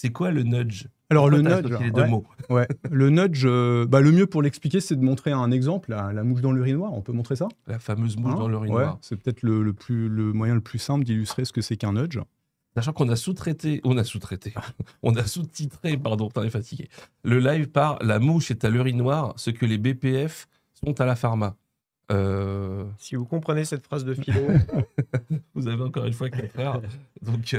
C'est quoi le nudge? Alors, le T'as nudge, sorti les deux mots. ouais. Le nudge, le mieux pour l'expliquer, c'est de montrer un exemple, la mouche dans l'urinoir. On peut montrer ça? La fameuse mouche dans Ouais, l'urinoir. c'est peut-être le moyen le plus simple d'illustrer ce que c'est qu'un nudge. Sachant qu'on a sous-titré, pardon, t'en es fatigué, le live par La mouche est à l'urinoir, ce que les BPF sont à la pharma. Si vous comprenez cette phrase de philo. Vous avez encore une fois 4 heures. Donc,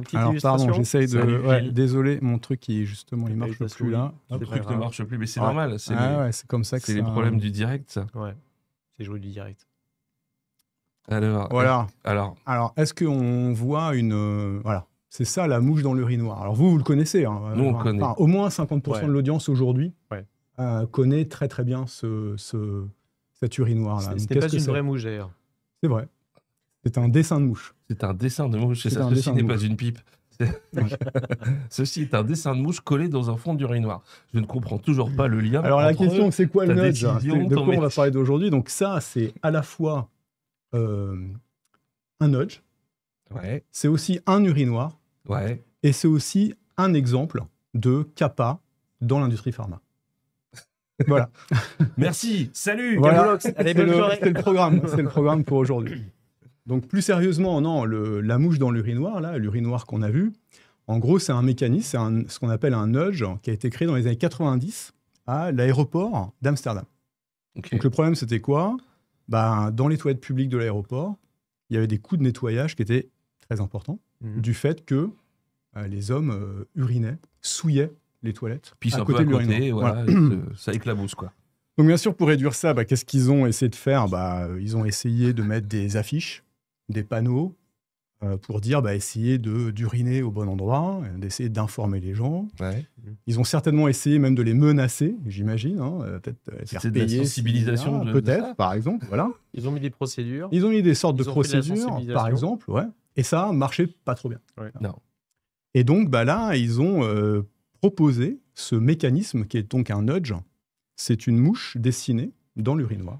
Petite Alors, illustration. pardon, j'essaye de... Salut, ouais, Gilles. désolé, mon truc, il marche ta plus souris. là. le C'est truc pas ne grave. marche plus, mais c'est Ouais. normal. C'est C'est comme ça que les problèmes du direct, ça. Ouais, c'est joué du direct. Alors, Voilà. alors, est-ce qu'on voit une... voilà, c'est ça, la mouche dans l'urinoir. Alors, vous le connaissez. Hein. Nous, on connaît. Au moins 50% Ouais. de l'audience aujourd'hui Ouais. connaît très, très bien cet urinoir-là. Ce Donc, n'est qu'est-ce pas que une c'est? vraie mouche d'ailleurs. C'est vrai. C'est un dessin de mouche. c'est un dessin de mouche. C'est Ça, un ceci dessin de n'est pas mouche. une pipe. Ceci est un dessin de mouche collé dans un fond d'urinoir. Je ne comprends toujours pas le lien. Alors, la entre question, c'est quoi le ta nudge? décision, De ton quoi on va parler d'aujourd'hui? Donc, ça, c'est à la fois un nudge, Ouais, c'est aussi un urinoir, ouais. et c'est aussi un exemple de CAPA dans l'industrie pharma. Voilà. Merci, salut. Voilà. Allez, C'est bonne le, soirée. c'est le programme. C'est le programme pour aujourd'hui. Donc, plus sérieusement, non, la mouche dans l'urinoir, là, l'urinoir qu'on a vu, en gros, c'est un mécanisme, ce qu'on appelle un nudge, qui a été créé dans les années 90 à l'aéroport d'Amsterdam. Ok. Donc, le problème, c'était quoi? Dans les toilettes publiques de l'aéroport, il y avait des coûts de nettoyage qui étaient très importants, du fait que les hommes urinaient, souillaient les toilettes Puis c'est à un peu côté à de l'urinoir. côté, voilà, ça éclabousse, quoi. Donc bien sûr, pour réduire ça, qu'est-ce qu'ils ont essayé de faire? Ils ont essayé de mettre des affiches, des panneaux, pour dire, essayez d'uriner au bon endroit, d'essayer d'informer les gens. Ouais. Ils ont certainement essayé même de les menacer, j'imagine, peut-être les faire C'était de la payer. sensibilisation de peut-être, ça. par exemple, voilà. Ils ont mis des procédures. Ils ont mis des sortes de Ils ont fait de la procédures, sensibilisation. par exemple, ouais. Et ça marchait pas trop bien. Ouais. Non. Et donc, là, ils ont proposé ce mécanisme qui est donc un nudge. C'est une mouche dessinée dans l'urinoir,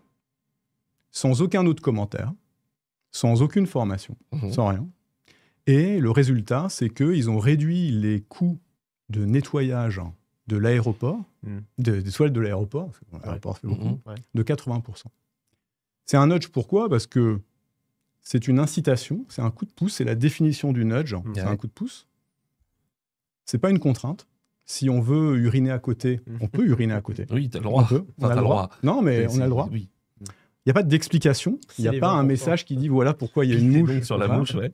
sans aucun autre commentaire, sans aucune formation, sans rien. Et le résultat, c'est qu'ils ont réduit les coûts de nettoyage de l'aéroport, des toilettes de l'aéroport, parce que l'aéroport fait beaucoup, de 80%. C'est un nudge, pourquoi? Parce que c'est une incitation, c'est un coup de pouce, c'est la définition du nudge, c'est un coup de pouce. C'est pas une contrainte. Si on veut uriner à côté, on peut uriner à côté. Oui, t'as le droit. On a le droit. Non, mais on a le droit. Oui. Il n'y a pas d'explication. Il n'y a pas un message qui dit voilà pourquoi il y a une mouche sur la mouche, ouais.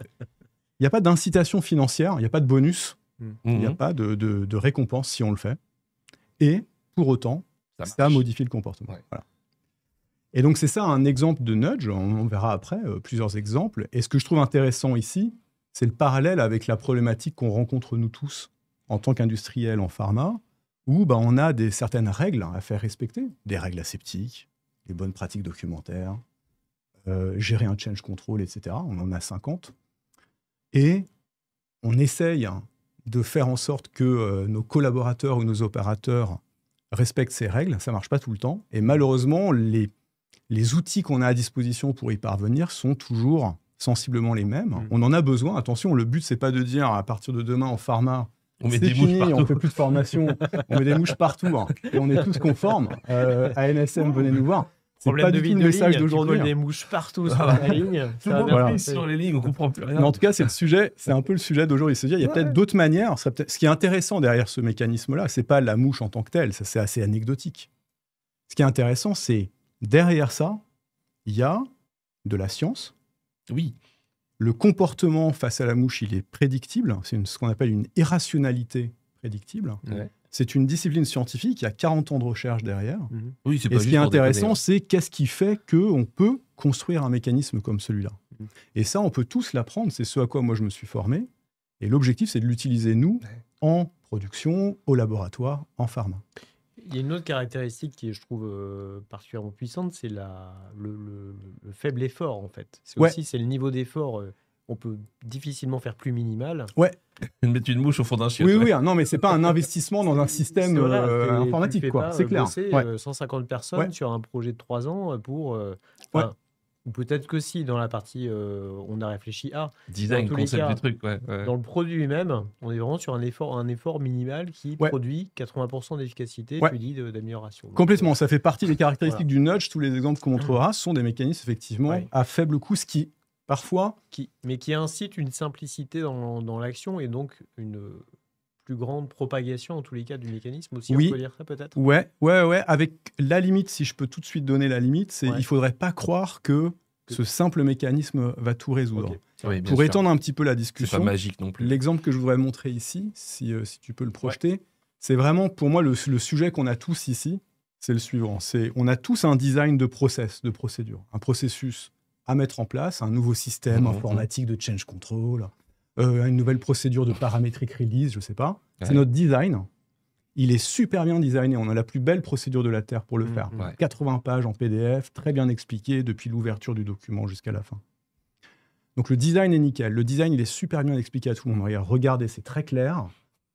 Il n'y a pas d'incitation financière, il n'y a pas de bonus, il n'y a Mhm. pas de récompense si on le fait. Et pour autant, ça modifie le comportement. Ouais. Voilà. Et donc, c'est ça un exemple de nudge. On verra après plusieurs exemples. Et ce que je trouve intéressant ici, c'est le parallèle avec la problématique qu'on rencontre nous tous en tant qu'industriels en pharma, où on a certaines règles à faire respecter, des règles aseptiques, des bonnes pratiques documentaires, gérer un change control, etc. On en a 50. Et on essaye de faire en sorte que nos collaborateurs ou nos opérateurs respectent ces règles. Ça ne marche pas tout le temps. Et malheureusement, les outils qu'on a à disposition pour y parvenir sont toujours sensiblement les mêmes. On en a besoin. Attention, le but, c'est pas de dire à partir de demain en pharma, on met c'est des mouches fini, partout. on fait plus de formation, on met des mouches partout et on est tous conformes. À NSM, venez nous voir. C'est Problème pas de du tout vide le de message ligne, tu d'aujourd'hui. colles des mouches partout sur la ligne. Tout le monde Voilà. appuie sur les lignes, on comprend plus rien. Mais en tout cas, c'est un peu le sujet d'aujourd'hui. C'est-à-dire, il y a peut-être d'autres manières. Ce qui est intéressant derrière ce mécanisme-là, c'est pas la mouche en tant que telle, ça c'est assez anecdotique. Ce qui est intéressant, c'est derrière ça, il y a de la science. Oui. Le comportement face à la mouche, il est prédictible. C'est ce qu'on appelle une irrationalité prédictible. Ouais. C'est une discipline scientifique, il y a 40 ans de recherche derrière. Oui, c'est pas Et ce juste qui est pour intéressant, déconner. c'est qu'est-ce qui fait qu'on peut construire un mécanisme comme celui-là. Et ça, on peut tous l'apprendre. C'est ce à quoi moi je me suis formé. Et l'objectif, c'est de l'utiliser, nous, en production, au laboratoire, en pharma. Il y a une autre caractéristique qui est, je trouve, particulièrement puissante, c'est le faible effort, en fait. C'est le niveau d'effort. On peut difficilement faire plus minimal. Ouais. Mettre une mouche au fond d'un chiotte. Oui, non, mais c'est pas un investissement dans un système informatique, quoi. C'est clair. 150 personnes sur un projet de 3 ans pour... Ou peut-être que si, dans la partie, on a réfléchi à. Design, tous les concept cas, du truc, ouais. Dans le produit lui-même, on est vraiment sur un effort minimal qui produit 80% d'efficacité, tu dis, d'amélioration. Donc, complètement, ça fait partie des caractéristiques du nudge. Tous les exemples qu'on montrera sont des mécanismes, effectivement, à faible coût, ce qui, parfois... Mais qui incite une simplicité dans l'action et donc une plus grande propagation, en tous les cas, du mécanisme aussi, on peut dire ça peut-être. Ouais. Avec la limite, si je peux tout de suite donner la limite, c'est il ne faudrait pas croire que ce simple mécanisme va tout résoudre. Oui, pour étendre un petit peu la discussion, c'est pas magique non plus. L'exemple que je voudrais montrer ici, si tu peux le projeter, c'est vraiment pour moi le sujet qu'on a tous ici, c'est le suivant. On a tous un design de procédure, un processus à mettre en place, un nouveau système informatique de change control, une nouvelle procédure de parametric release, je ne sais pas. C'est notre design. Il est super bien designé. On a la plus belle procédure de la Terre pour le faire. 80 pages en PDF, très bien expliqué depuis l'ouverture du document jusqu'à la fin. Donc le design est nickel. Le design, il est super bien expliqué à tout le monde. Regardez, c'est très clair.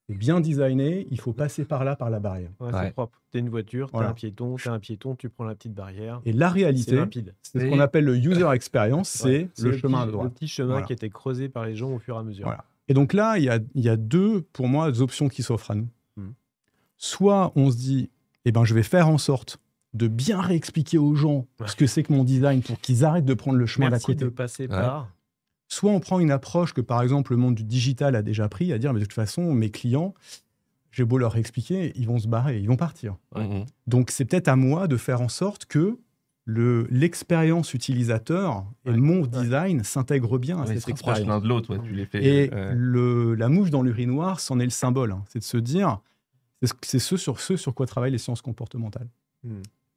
C'est bien designé. Il faut passer par là, par la barrière. C'est propre. Tu es une voiture, tu as un piéton, tu prends la petite barrière. Et la réalité, c'est ce qu'on appelle le user experience, c'est le chemin à droite. Le petit chemin qui était creusé par les gens au fur et à mesure. Et donc là, il y a deux, pour moi, options qui s'offrent à nous. Soit on se dit, je vais faire en sorte de bien réexpliquer aux gens ce que c'est que mon design pour qu'ils arrêtent de prendre le chemin d'à côté. De passer par... Soit on prend une approche que, par exemple, le monde du digital a déjà pris, à dire, mais de toute façon, mes clients, j'ai beau leur expliquer, ils vont se barrer, ils vont partir. Donc, c'est peut-être à moi de faire en sorte que l'expérience utilisateur et mon design s'intègrent bien à cette expérience. L'un de l'autre, tu les fais. Et la mouche dans l'urinoir, c'en est le symbole. C'est de se dire, c'est ce sur quoi travaillent les sciences comportementales.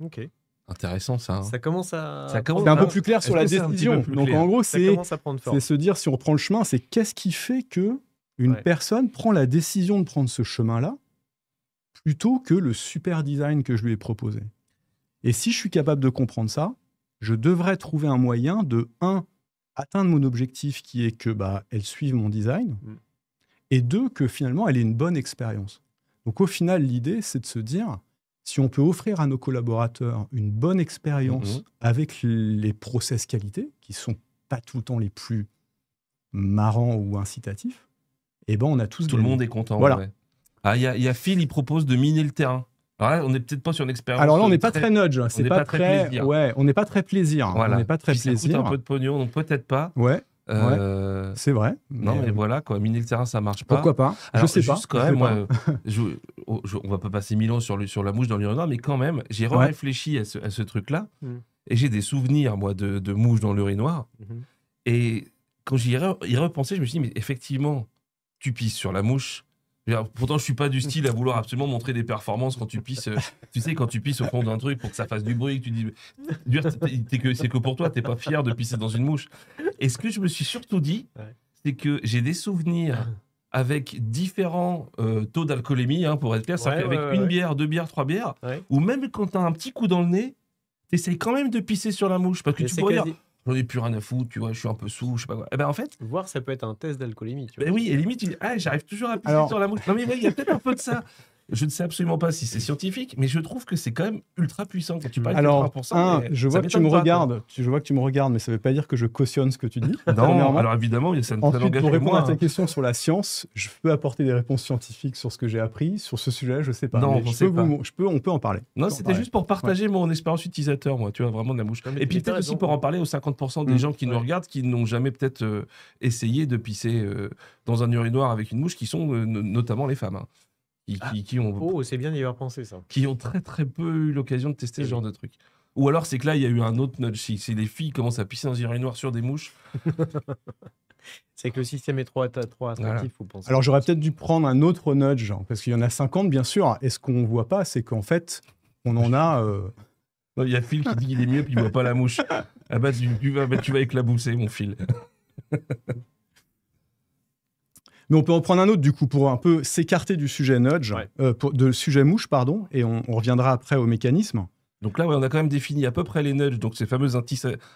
Ok. Intéressant, ça. Ça commence à... C'est un peu plus clair sur la décision. Donc, en gros, c'est se dire, si on reprend le chemin, c'est qu'est-ce qui fait qu'une personne prend la décision de prendre ce chemin-là plutôt que le super design que je lui ai proposé. Et si je suis capable de comprendre ça, je devrais trouver un moyen de, atteindre mon objectif qui est que elle suive mon design, et deux, que finalement, elle ait une bonne expérience. Donc, au final, l'idée, c'est de se dire... Si on peut offrir à nos collaborateurs une bonne expérience avec les process qualité, qui ne sont pas tout le temps les plus marrants ou incitatifs, on a tous... Tout le monde est content. Voilà. Il y a Phil, il propose de miner le terrain. Alors là, on n'est peut-être pas sur une expérience... Alors là, on n'est pas très nudge. C'est pas très plaisir. On n'est pas très plaisir. Voilà. On n'est pas très plaisir. Ça coûte un peu de pognon, donc peut-être pas. C'est vrai. Non, mais voilà, miner le terrain, ça marche pas. Pourquoi pas? Alors, je sais pas. Quand même, moi, on va pas passer 1000 ans sur la mouche dans l'urinoir, mais quand même, j'ai réfléchi à ce truc-là, et j'ai des souvenirs, moi, de mouches dans l'urinoir. Et quand j'y ai repensé, je me suis dit, mais effectivement, tu pisses sur la mouche. Pourtant, je suis pas du style à vouloir absolument montrer des performances quand tu pisses. Tu sais, quand tu pisses au fond d'un truc pour que ça fasse du bruit, que tu dis, c'est que pour toi, t'es pas fier de pisser dans une mouche. Et ce que je me suis surtout dit, c'est que j'ai des souvenirs avec différents taux d'alcoolémie, pour être clair, c'est-à-dire qu'avec une bière, 2 bières, 3 bières, ou même quand t'as un petit coup dans le nez, t'essayes quand même de pisser sur la mouche parce que tu pourrais dire. J'en ai plus rien à foutre, tu vois, je suis un peu sous, je sais pas quoi. En fait... Voir, ça peut être un test d'alcoolémie, tu vois. Oui, et limite, tu dis, j'arrive toujours à pisser sur la mouche. Non mais il y a peut-être un peu de ça. Je ne sais absolument pas si c'est scientifique, mais je trouve que c'est quand même ultra puissant quand tu parles de 80%. Je vois que tu me regardes. Je vois que tu me regardes, mais ça ne veut pas dire que je cautionne ce que tu dis. Non, alors évidemment, ça ne Ensuite, n'engage pour que répondre moi. à ta question sur la science, je peux apporter des réponses scientifiques sur ce que j'ai appris. Sur ce sujet, je ne sais pas. Non, on peut en parler. Non, c'était juste pour partager mon expérience utilisateur, moi, tu vois, vraiment de la mouche. Et puis peut-être aussi pour en parler aux 50% des gens qui nous regardent, qui n'ont jamais peut-être essayé de pisser dans un urinoir avec une mouche, qui sont notamment les femmes. Qui ont, c'est bien d'y avoir pensé, ça. Qui ont très très peu eu l'occasion de tester ce genre de truc. Ou alors c'est que là il y a eu un autre nudge, c'est les filles commencent à pisser dans un urinoir sur des mouches. C'est que le système est trop attractif, faut penser. Alors j'aurais peut-être dû prendre un autre nudge, parce qu'il y en a 50 bien sûr, et ce qu'on voit pas, c'est qu'en fait on en a... Il y a Phil qui dit qu'il est mieux puis il voit pas la mouche. Tu vas éclabousser mon Phil. Mais on peut en prendre un autre, du coup, pour un peu s'écarter du sujet nudge, de sujet mouche, pardon, et on reviendra après au mécanisme. Donc là, on a quand même défini à peu près les nudges, donc ces fameuses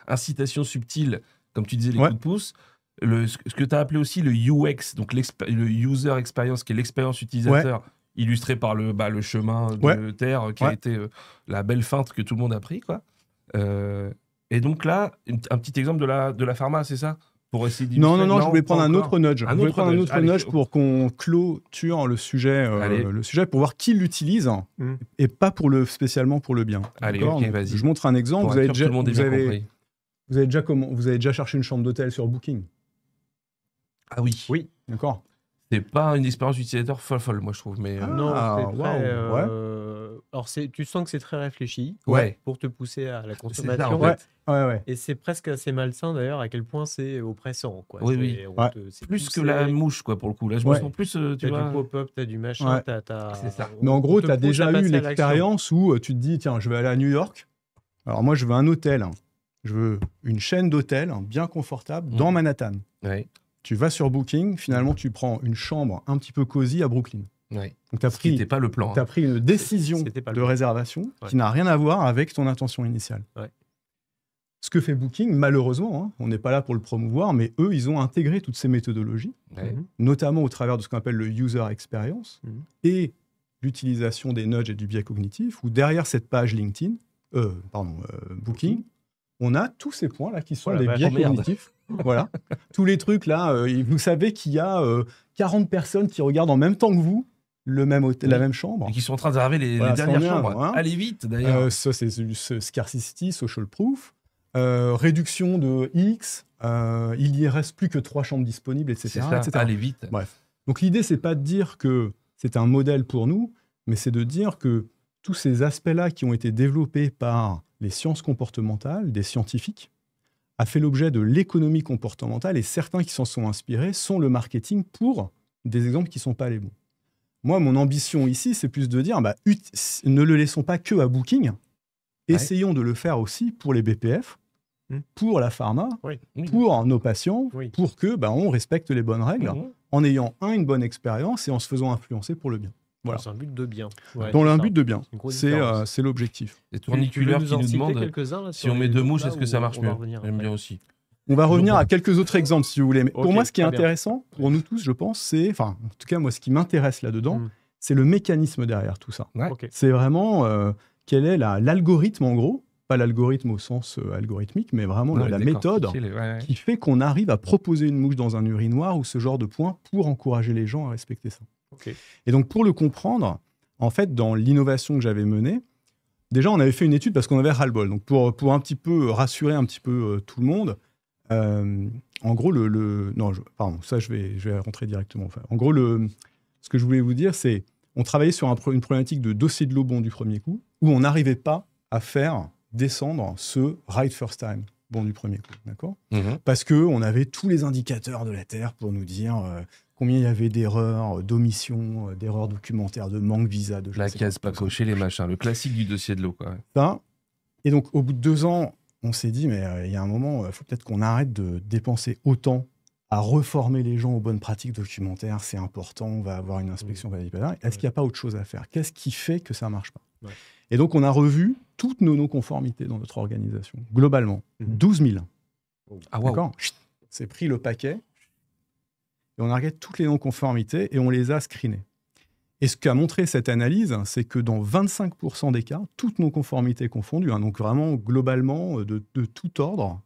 incitations subtiles, comme tu disais, les coups de pouce. Ce que tu as appelé aussi le UX, donc le User Experience, qui est l'expérience utilisateur, illustré par le chemin de terre, qui a été la belle feinte que tout le monde a pris, quoi. Et donc là, un petit exemple de la pharma, c'est ça? Pour essayer Non, je voulais prendre un autre nudge. Allez, Pour qu'on clôture le sujet, pour voir qui l'utilise et pas spécialement pour le bien. Allez, ok, vas-y. Je montre un exemple. Vous avez déjà cherché une chambre d'hôtel sur Booking? Ah oui. Oui. D'accord. C'est pas une expérience utilisateur folle, moi je trouve. Mais non, c'est très. Alors, tu sens que c'est très réfléchi pour te pousser à la consommation. Ça, en fait. Ouais. Et c'est presque assez malsain d'ailleurs à quel point c'est oppressant. Quoi. Oui. C'est plus que la mouche, quoi, pour le coup. Là, je me sens plus. Tu vois, du pop-up, t'as du machin. C'est ça. Mais en gros, t'as déjà eu l'expérience où tu te dis, tiens, je vais aller à New York. Alors, moi, je veux un hôtel. Je veux une chaîne d'hôtels bien confortable dans Manhattan. Ouais. Tu vas sur Booking, finalement, tu prends une chambre un petit peu cosy à Brooklyn. Ouais. Donc, c'était pas le plan. Tu as pris une décision de réservation qui n'a rien à voir avec ton intention initiale. Ouais. Ce que fait Booking, malheureusement, on n'est pas là pour le promouvoir, mais eux, ils ont intégré toutes ces méthodologies, notamment au travers de ce qu'on appelle le user experience et l'utilisation des nudges et du biais cognitif, où derrière cette page Booking, on a tous ces points-là qui sont des biais cognitifs. Voilà. Tous les trucs là, vous savez qu'il y a 40 personnes qui regardent en même temps que vous la même chambre. Et qui sont en train de réserver les dernières chambres. Allez vite, d'ailleurs. Ça, c'est scarcity, social proof. Réduction de X. Il n'y reste plus que 3 chambres disponibles, etc. Allez vite. Bref. Donc, l'idée, c'est pas de dire que c'est un modèle pour nous, mais c'est de dire que tous ces aspects-là qui ont été développés par les sciences comportementales, des scientifiques, a fait l'objet de l'économie comportementale et certains qui s'en sont inspirés sont le marketing pour des exemples qui ne sont pas les bons. Moi, mon ambition ici, c'est plus de dire, ne le laissons pas que à Booking, essayons de le faire aussi pour les BPF, pour la pharma, pour nos patients, pour que on respecte les bonnes règles en ayant une bonne expérience et en se faisant influencer pour le bien. Voilà. Dans un but de bien. Dans un but de bien. C'est l'objectif. Et Tourniculeur qui nous demande si on met 2 mouches, est-ce que ça marche mieux? J'aime bien aussi. On va revenir à quelques autres exemples si vous voulez. Mais pour moi, ce qui est intéressant, pour nous tous, je pense, en tout cas, moi, ce qui m'intéresse là-dedans, c'est le mécanisme derrière tout ça. C'est vraiment quel est l'algorithme, en gros, pas l'algorithme au sens algorithmique, mais vraiment la méthode qui fait qu'on arrive à proposer une mouche dans un urinoir ou ce genre de point pour encourager les gens à respecter ça. Et donc, pour le comprendre, en fait, dans l'innovation que j'avais menée, déjà, on avait fait une étude parce qu'on avait ras-le-bol. Donc, pour un petit peu rassurer un petit peu tout le monde, en gros, je vais rentrer directement. Enfin, en gros, ce que je voulais vous dire, c'est on travaillait sur une problématique de dossier de l'eau bon du premier coup, où on n'arrivait pas à faire descendre ce right first time bon du premier coup, d'accord ? Parce qu'on avait tous les indicateurs de la Terre pour nous dire combien il y avait d'erreurs, d'omissions, d'erreurs documentaires, de manque visa, de la case pas cochée, les machins, le classique du dossier de l'eau, quoi. Ça, et donc, au bout de 2 ans, on s'est dit, mais il y a un moment, il faut peut-être qu'on arrête de dépenser autant à reformer les gens aux bonnes pratiques documentaires. C'est important, on va avoir une inspection. Est-ce qu'il n'y a pas autre chose à faire ? Qu'est-ce qui fait que ça ne marche pas ? Et donc, on a revu toutes nos non-conformités dans notre organisation, globalement. 12 000. Ah, wow. D'accord ? C'est pris le paquet. Et on a regardé toutes les non-conformités et on les a screenées. Et ce qu'a montré cette analyse, c'est que dans 25% des cas, toutes non-conformités confondues, donc vraiment globalement de tout ordre,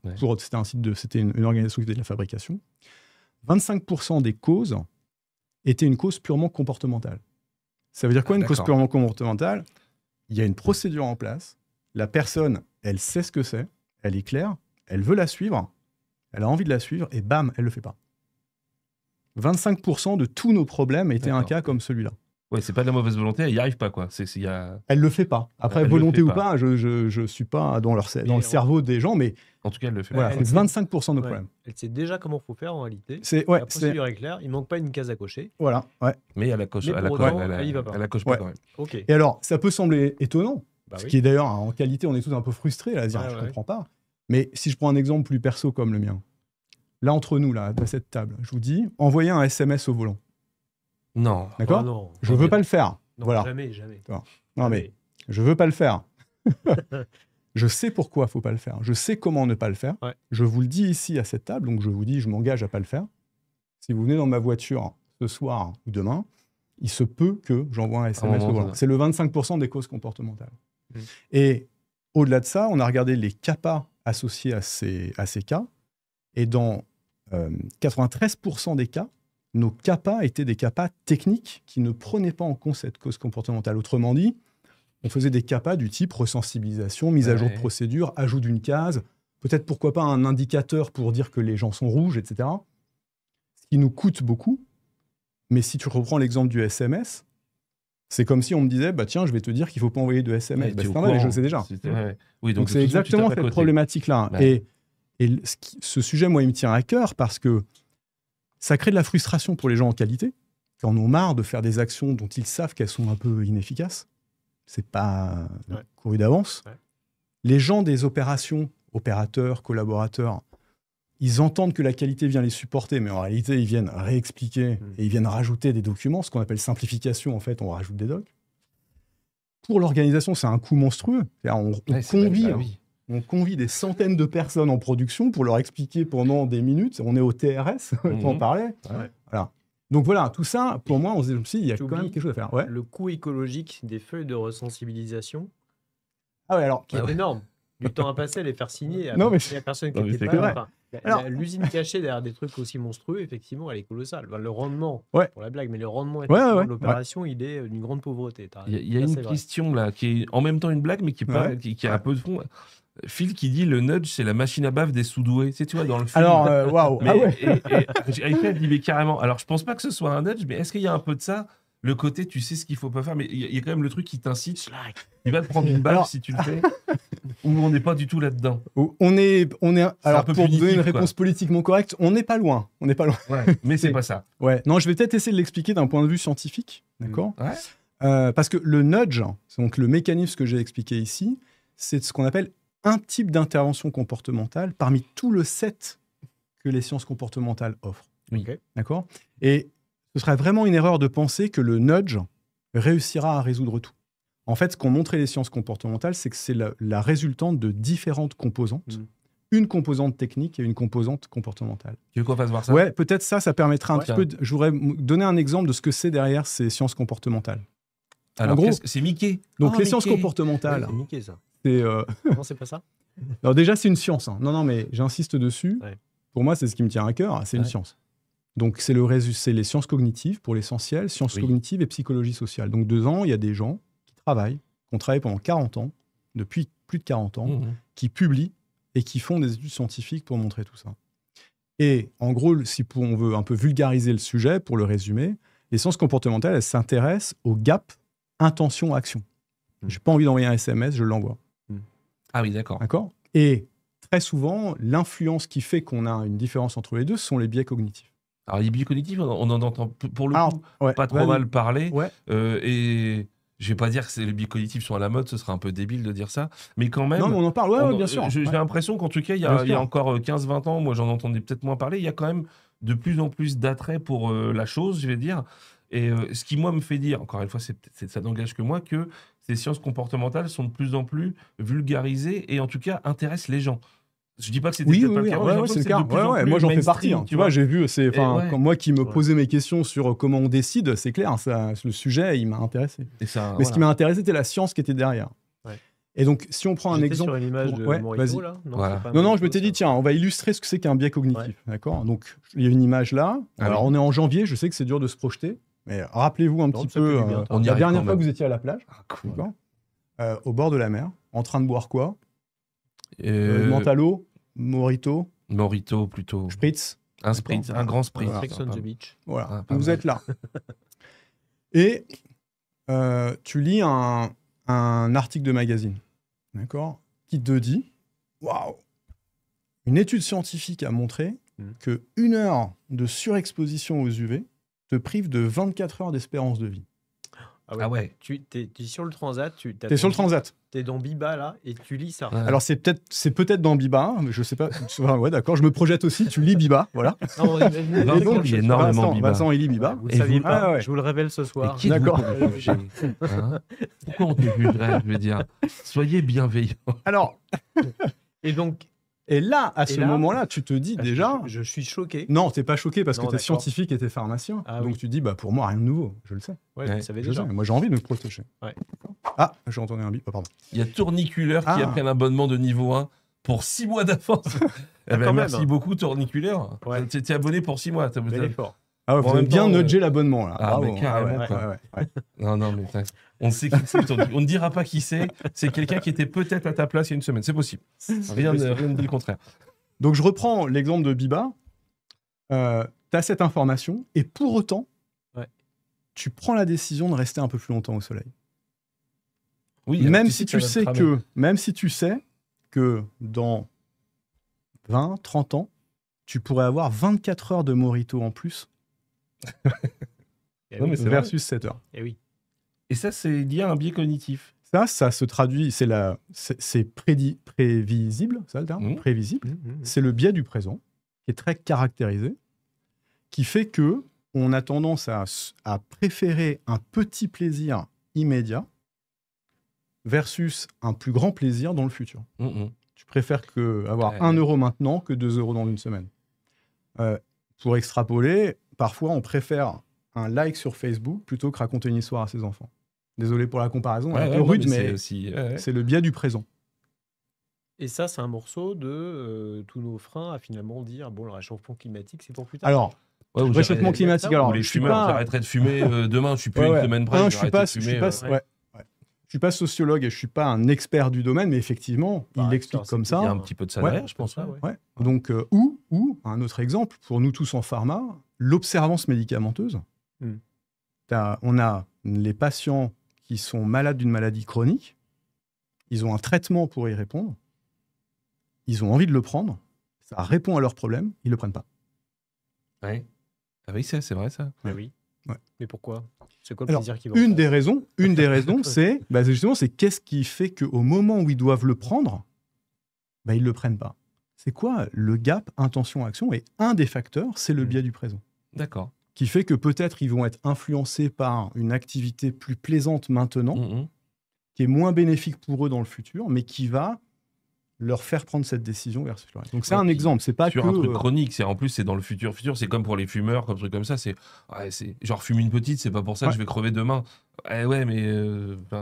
c'était une organisation qui faisait de la fabrication, 25% des causes étaient une cause purement comportementale. Ça veut dire quoi une cause purement comportementale ? Il y a une procédure en place, la personne, elle sait ce que c'est, elle est claire, elle veut la suivre, elle a envie de la suivre, et bam, elle ne le fait pas. 25% de tous nos problèmes étaient un cas comme celui-là. Ouais, c'est pas de la mauvaise volonté, elle n'y arrive pas, quoi. Elle le fait pas. Après, volonté ou pas, je suis pas dans le cerveau des gens, mais en tout cas, elle le fait. Voilà, c'est 25% de nos problèmes. Elle sait déjà comment il faut faire en réalité. La procédure est claire, il manque pas une case à cocher. Voilà, ouais. Mais elle la coche, elle la coche pas quand même. Okay. Et alors, ça peut sembler étonnant, ce qui est d'ailleurs en qualité, on est tous un peu frustrés à dire, je comprends pas. Mais si je prends un exemple plus perso comme le mien, là entre nous, là, à cette table, je vous dis, envoyez un SMS au volant. Non. D'accord ? Non. Je veux pas le faire. Non, voilà. Jamais. Non, mais je veux pas le faire. Je sais pourquoi il faut pas le faire. Je sais comment ne pas le faire. Ouais. Je vous le dis ici à cette table, donc je vous dis, je m'engage à pas le faire. Si vous venez dans ma voiture ce soir ou demain, il se peut que j'envoie un SMS au volant. C'est le 25% des causes comportementales. Et au-delà de ça, on a regardé les CAPA associés à ces cas. Et dans 93% des cas, nos CAPA étaient des CAPA techniques qui ne prenaient pas en compte cette cause comportementale. Autrement dit, on faisait des CAPA du type resensibilisation, mise à jour de procédure, ajout d'une case, peut-être pourquoi pas un indicateur pour dire que les gens sont rouges, etc. Ce qui nous coûte beaucoup. Mais si tu reprends l'exemple du SMS, c'est comme si on me disait, tiens, je vais te dire qu'il ne faut pas envoyer de SMS. C'est normal, et je le sais déjà. Oui, donc c'est exactement cette problématique-là. Et ce sujet, moi, il me tient à cœur parce que ça crée de la frustration pour les gens en qualité, qui en ont marre de faire des actions dont ils savent qu'elles sont un peu inefficaces. C'est pas couru d'avance. Ouais. Les gens des opérations, opérateurs, collaborateurs, ils entendent que la qualité vient les supporter, mais en réalité, ils viennent réexpliquer et ils viennent rajouter des documents, ce qu'on appelle simplification, en fait, on rajoute des docs. Pour l'organisation, c'est un coût monstrueux. On convie des centaines de personnes en production pour leur expliquer pendant des minutes. On est au TRS, tu en parlais. Ouais. Voilà. Donc voilà, tout ça, pour moi, on se dit aussi, il y a quand même quelque chose à faire. Ouais. Le coût écologique des feuilles de resensibilisation, qui est énorme. Du temps à passer à les faire signer. Il n'y a personne qui n'était pas là. L'usine cachée derrière des trucs aussi monstrueux, effectivement, elle est colossale. Le rendement, pour la blague, mais le rendement de l'opération, il est d'une grande pauvreté. Il y a une question là, qui est en même temps une blague, mais qui a un peu de fond. Phil qui dit le nudge, c'est la machine à bave des sous-doués. Tu vois, dans le film. Alors, waouh. Elle dit, mais carrément. Alors, je pense pas que ce soit un nudge, mais est-ce qu'il y a un peu de ça? Le côté, tu sais ce qu'il faut pas faire, mais il y a quand même le truc qui t'incite. Il va te prendre une balle si tu le fais. Ou on n'est pas du tout là-dedans. On est alors, pour donner une réponse politiquement correcte, on n'est pas loin. On n'est pas loin. Ouais, mais c'est pas ça. Ouais. Non, je vais peut-être essayer de l'expliquer d'un point de vue scientifique. D'accord. Parce que le nudge, donc le mécanisme que j'ai expliqué ici, c'est ce qu'on appelle un type d'intervention comportementale parmi tout le set que les sciences comportementales offrent. Oui. D'accord. Et ce serait vraiment une erreur de penser que le nudge réussira à résoudre tout. En fait, ce qu'ont montré les sciences comportementales, c'est que c'est la résultante de différentes composantes. Une composante technique et une composante comportementale. Tu veux qu'on fasse voir ça? Ouais, peut-être ça permettra un petit peu... Je voudrais donner un exemple de ce que c'est derrière ces sciences comportementales. Alors, en gros, c'est Mickey. Donc, les sciences comportementales... C'est Mickey, ça. Non, c'est pas ça. Alors déjà, c'est une science. Non, mais j'insiste dessus. Ouais. Pour moi, c'est ce qui me tient à cœur. C'est une science. Donc, c'est les sciences cognitives, pour l'essentiel, sciences cognitives et psychologie sociale. Donc, 2 ans, il y a des gens qui ont travaillé pendant 40 ans, depuis plus de 40 ans, qui publient et qui font des études scientifiques pour montrer tout ça. Et en gros, si on veut un peu vulgariser le sujet, pour le résumer, les sciences comportementales, elles s'intéressent au gap intention-action. J'ai pas envie d'envoyer un SMS, je l'envoie. Ah oui, d'accord. D'accord. Et très souvent, l'influence qui fait qu'on a une différence entre les deux, ce sont les biais cognitifs. Alors, les biais cognitifs, on en entend pour le coup pas trop mal parler. Ouais. Et je vais pas dire que les biais cognitifs sont à la mode, ce serait un peu débile de dire ça. Mais quand même... Non, mais on en parle, bien sûr. J'ai l'impression qu'en tout cas, il y a encore 15-20 ans, moi j'en entendais peut-être moins parler, il y a quand même de plus en plus d'attrait pour la chose, je vais dire. Et ce qui, moi, me fait dire, encore une fois, ça n'engage que moi, que ces sciences comportementales sont de plus en plus vulgarisées et en tout cas intéressent les gens. Je dis pas que c'était pas le cas. Ouais, c'est le cas. Moi, j'en fais partie. Tu vois, j'ai vu, quand moi qui me posais mes questions sur comment on décide, c'est clair, le sujet, il m'a intéressé. Mais ce qui m'a intéressé, c'était la science qui était derrière. Ouais. Et donc, si on prend un exemple... sur une image de Morito, là. Non, je m'étais dit, tiens, on va illustrer ce que c'est qu'un biais cognitif. D'accord. Donc, il y a une image là. Alors, on est en janvier, je sais que c'est dur de se projeter. Mais rappelez-vous un petit peu, la dernière fois que vous étiez à la plage, au bord de la mer, en train de boire quoi? Mentalo, Morito. Morito plutôt. Spritz. Un spritz, un grand spritz. Sex on the beach. Voilà, vous êtes là. Et tu lis un article de magazine, d'accord, qui te dit, waouh, une étude scientifique a montré que 1 heure de surexposition aux UV te prive de 24 heures d'espérance de vie. Ah ouais. Tu es sur le transat. Tu es sur le transat. Tu es dans Biba, là, et tu lis ça. Ouais. Alors, c'est peut-être dans Biba, mais je sais pas. Ouais, d'accord, je me projette aussi. Tu lis Biba, voilà. Non, il y a énormément Biba. Vincent, il lit Biba. Vous ne saviez pas, je vous le révèle ce soir. D'accord. Pourquoi on te jugerait, je veux dire? Soyez bienveillants. Alors, et donc... Et là, à ce moment-là, tu te dis déjà... Je suis choqué. Non, tu n'es pas choqué parce que tu es scientifique et tu es pharmacien. Donc tu dis, pour moi, rien de nouveau. Je le sais. Ouais, je savais déjà. Moi, j'ai envie de me protéger. Ouais. Ah, j'ai entendu un bip. Oh, pardon. Il y a Tourniculeur qui a pris un abonnement de niveau 1 pour 6 mois d'avance. Merci beaucoup, Tourniculaire. Ouais. Tu es abonné pour 6 mois. Bel effort. Ah, vous avez bien nudgé l'abonnement, là. Ah, mais carrément. Non, mais on sait qui c'est. On ne dira pas qui c'est. C'est quelqu'un qui était peut-être à ta place il y a une semaine. C'est possible. Rien ne dit le contraire. Donc, je reprends l'exemple de Biba. Tu as cette information et pour autant, tu prends la décision de rester un peu plus longtemps au soleil. Oui, même si tu sais que dans 20, 30 ans, tu pourrais avoir 24 heures de Morito en plus versus 7 heures. Et oui. Et ça, c'est lié à un biais cognitif. Ça se traduit, c'est prévisible, ça le terme, prévisible. C'est le biais du présent, qui est très caractérisé, qui fait que on a tendance à préférer un petit plaisir immédiat versus un plus grand plaisir dans le futur. Tu préfères avoir 1 euro maintenant que 2 euros dans une semaine. Pour extrapoler, parfois on préfère un like sur Facebook plutôt que raconter une histoire à ses enfants. Désolé pour la comparaison, un peu rude, mais c'est le biais du présent. Et ça, c'est un morceau de tous nos freins à finalement dire bon, le réchauffement climatique, c'est pour plus tard. Alors, le réchauffement climatique, alors les fumeurs, j'arrêterai de fumer demain, je suis plus une semaine près. Non, je suis pas sociologue et je suis pas un expert du domaine, mais effectivement, il l'explique comme ça. Il y a un petit peu de ça derrière, je pense. Donc, ou un autre exemple, pour nous tous en pharma, l'observance médicamenteuse. On a les patients qui sont malades d'une maladie chronique, ils ont un traitement pour y répondre, ils ont envie de le prendre, ça répond à leurs problèmes, ils ne le prennent pas. Ouais. Ah oui, c'est vrai ça. Mais oui. Mais pourquoi ? C'est quoi le plaisir qu'ils vont Une des raisons, c'est justement, c'est qu'est-ce qui fait qu'au moment où ils doivent le prendre, ils ne le prennent pas. C'est quoi le gap intention-action ? Et un des facteurs, c'est le biais du présent. D'accord. Qui fait que peut-être ils vont être influencés par une activité plus plaisante maintenant, qui est moins bénéfique pour eux dans le futur, mais qui va leur faire prendre cette décision versus le reste. Donc c'est un exemple, c'est pas sur un truc chronique, en plus c'est dans le futur, c'est comme pour les fumeurs, comme truc comme ça, c'est genre fume une petite, c'est pas pour ça que je vais crever demain. Mais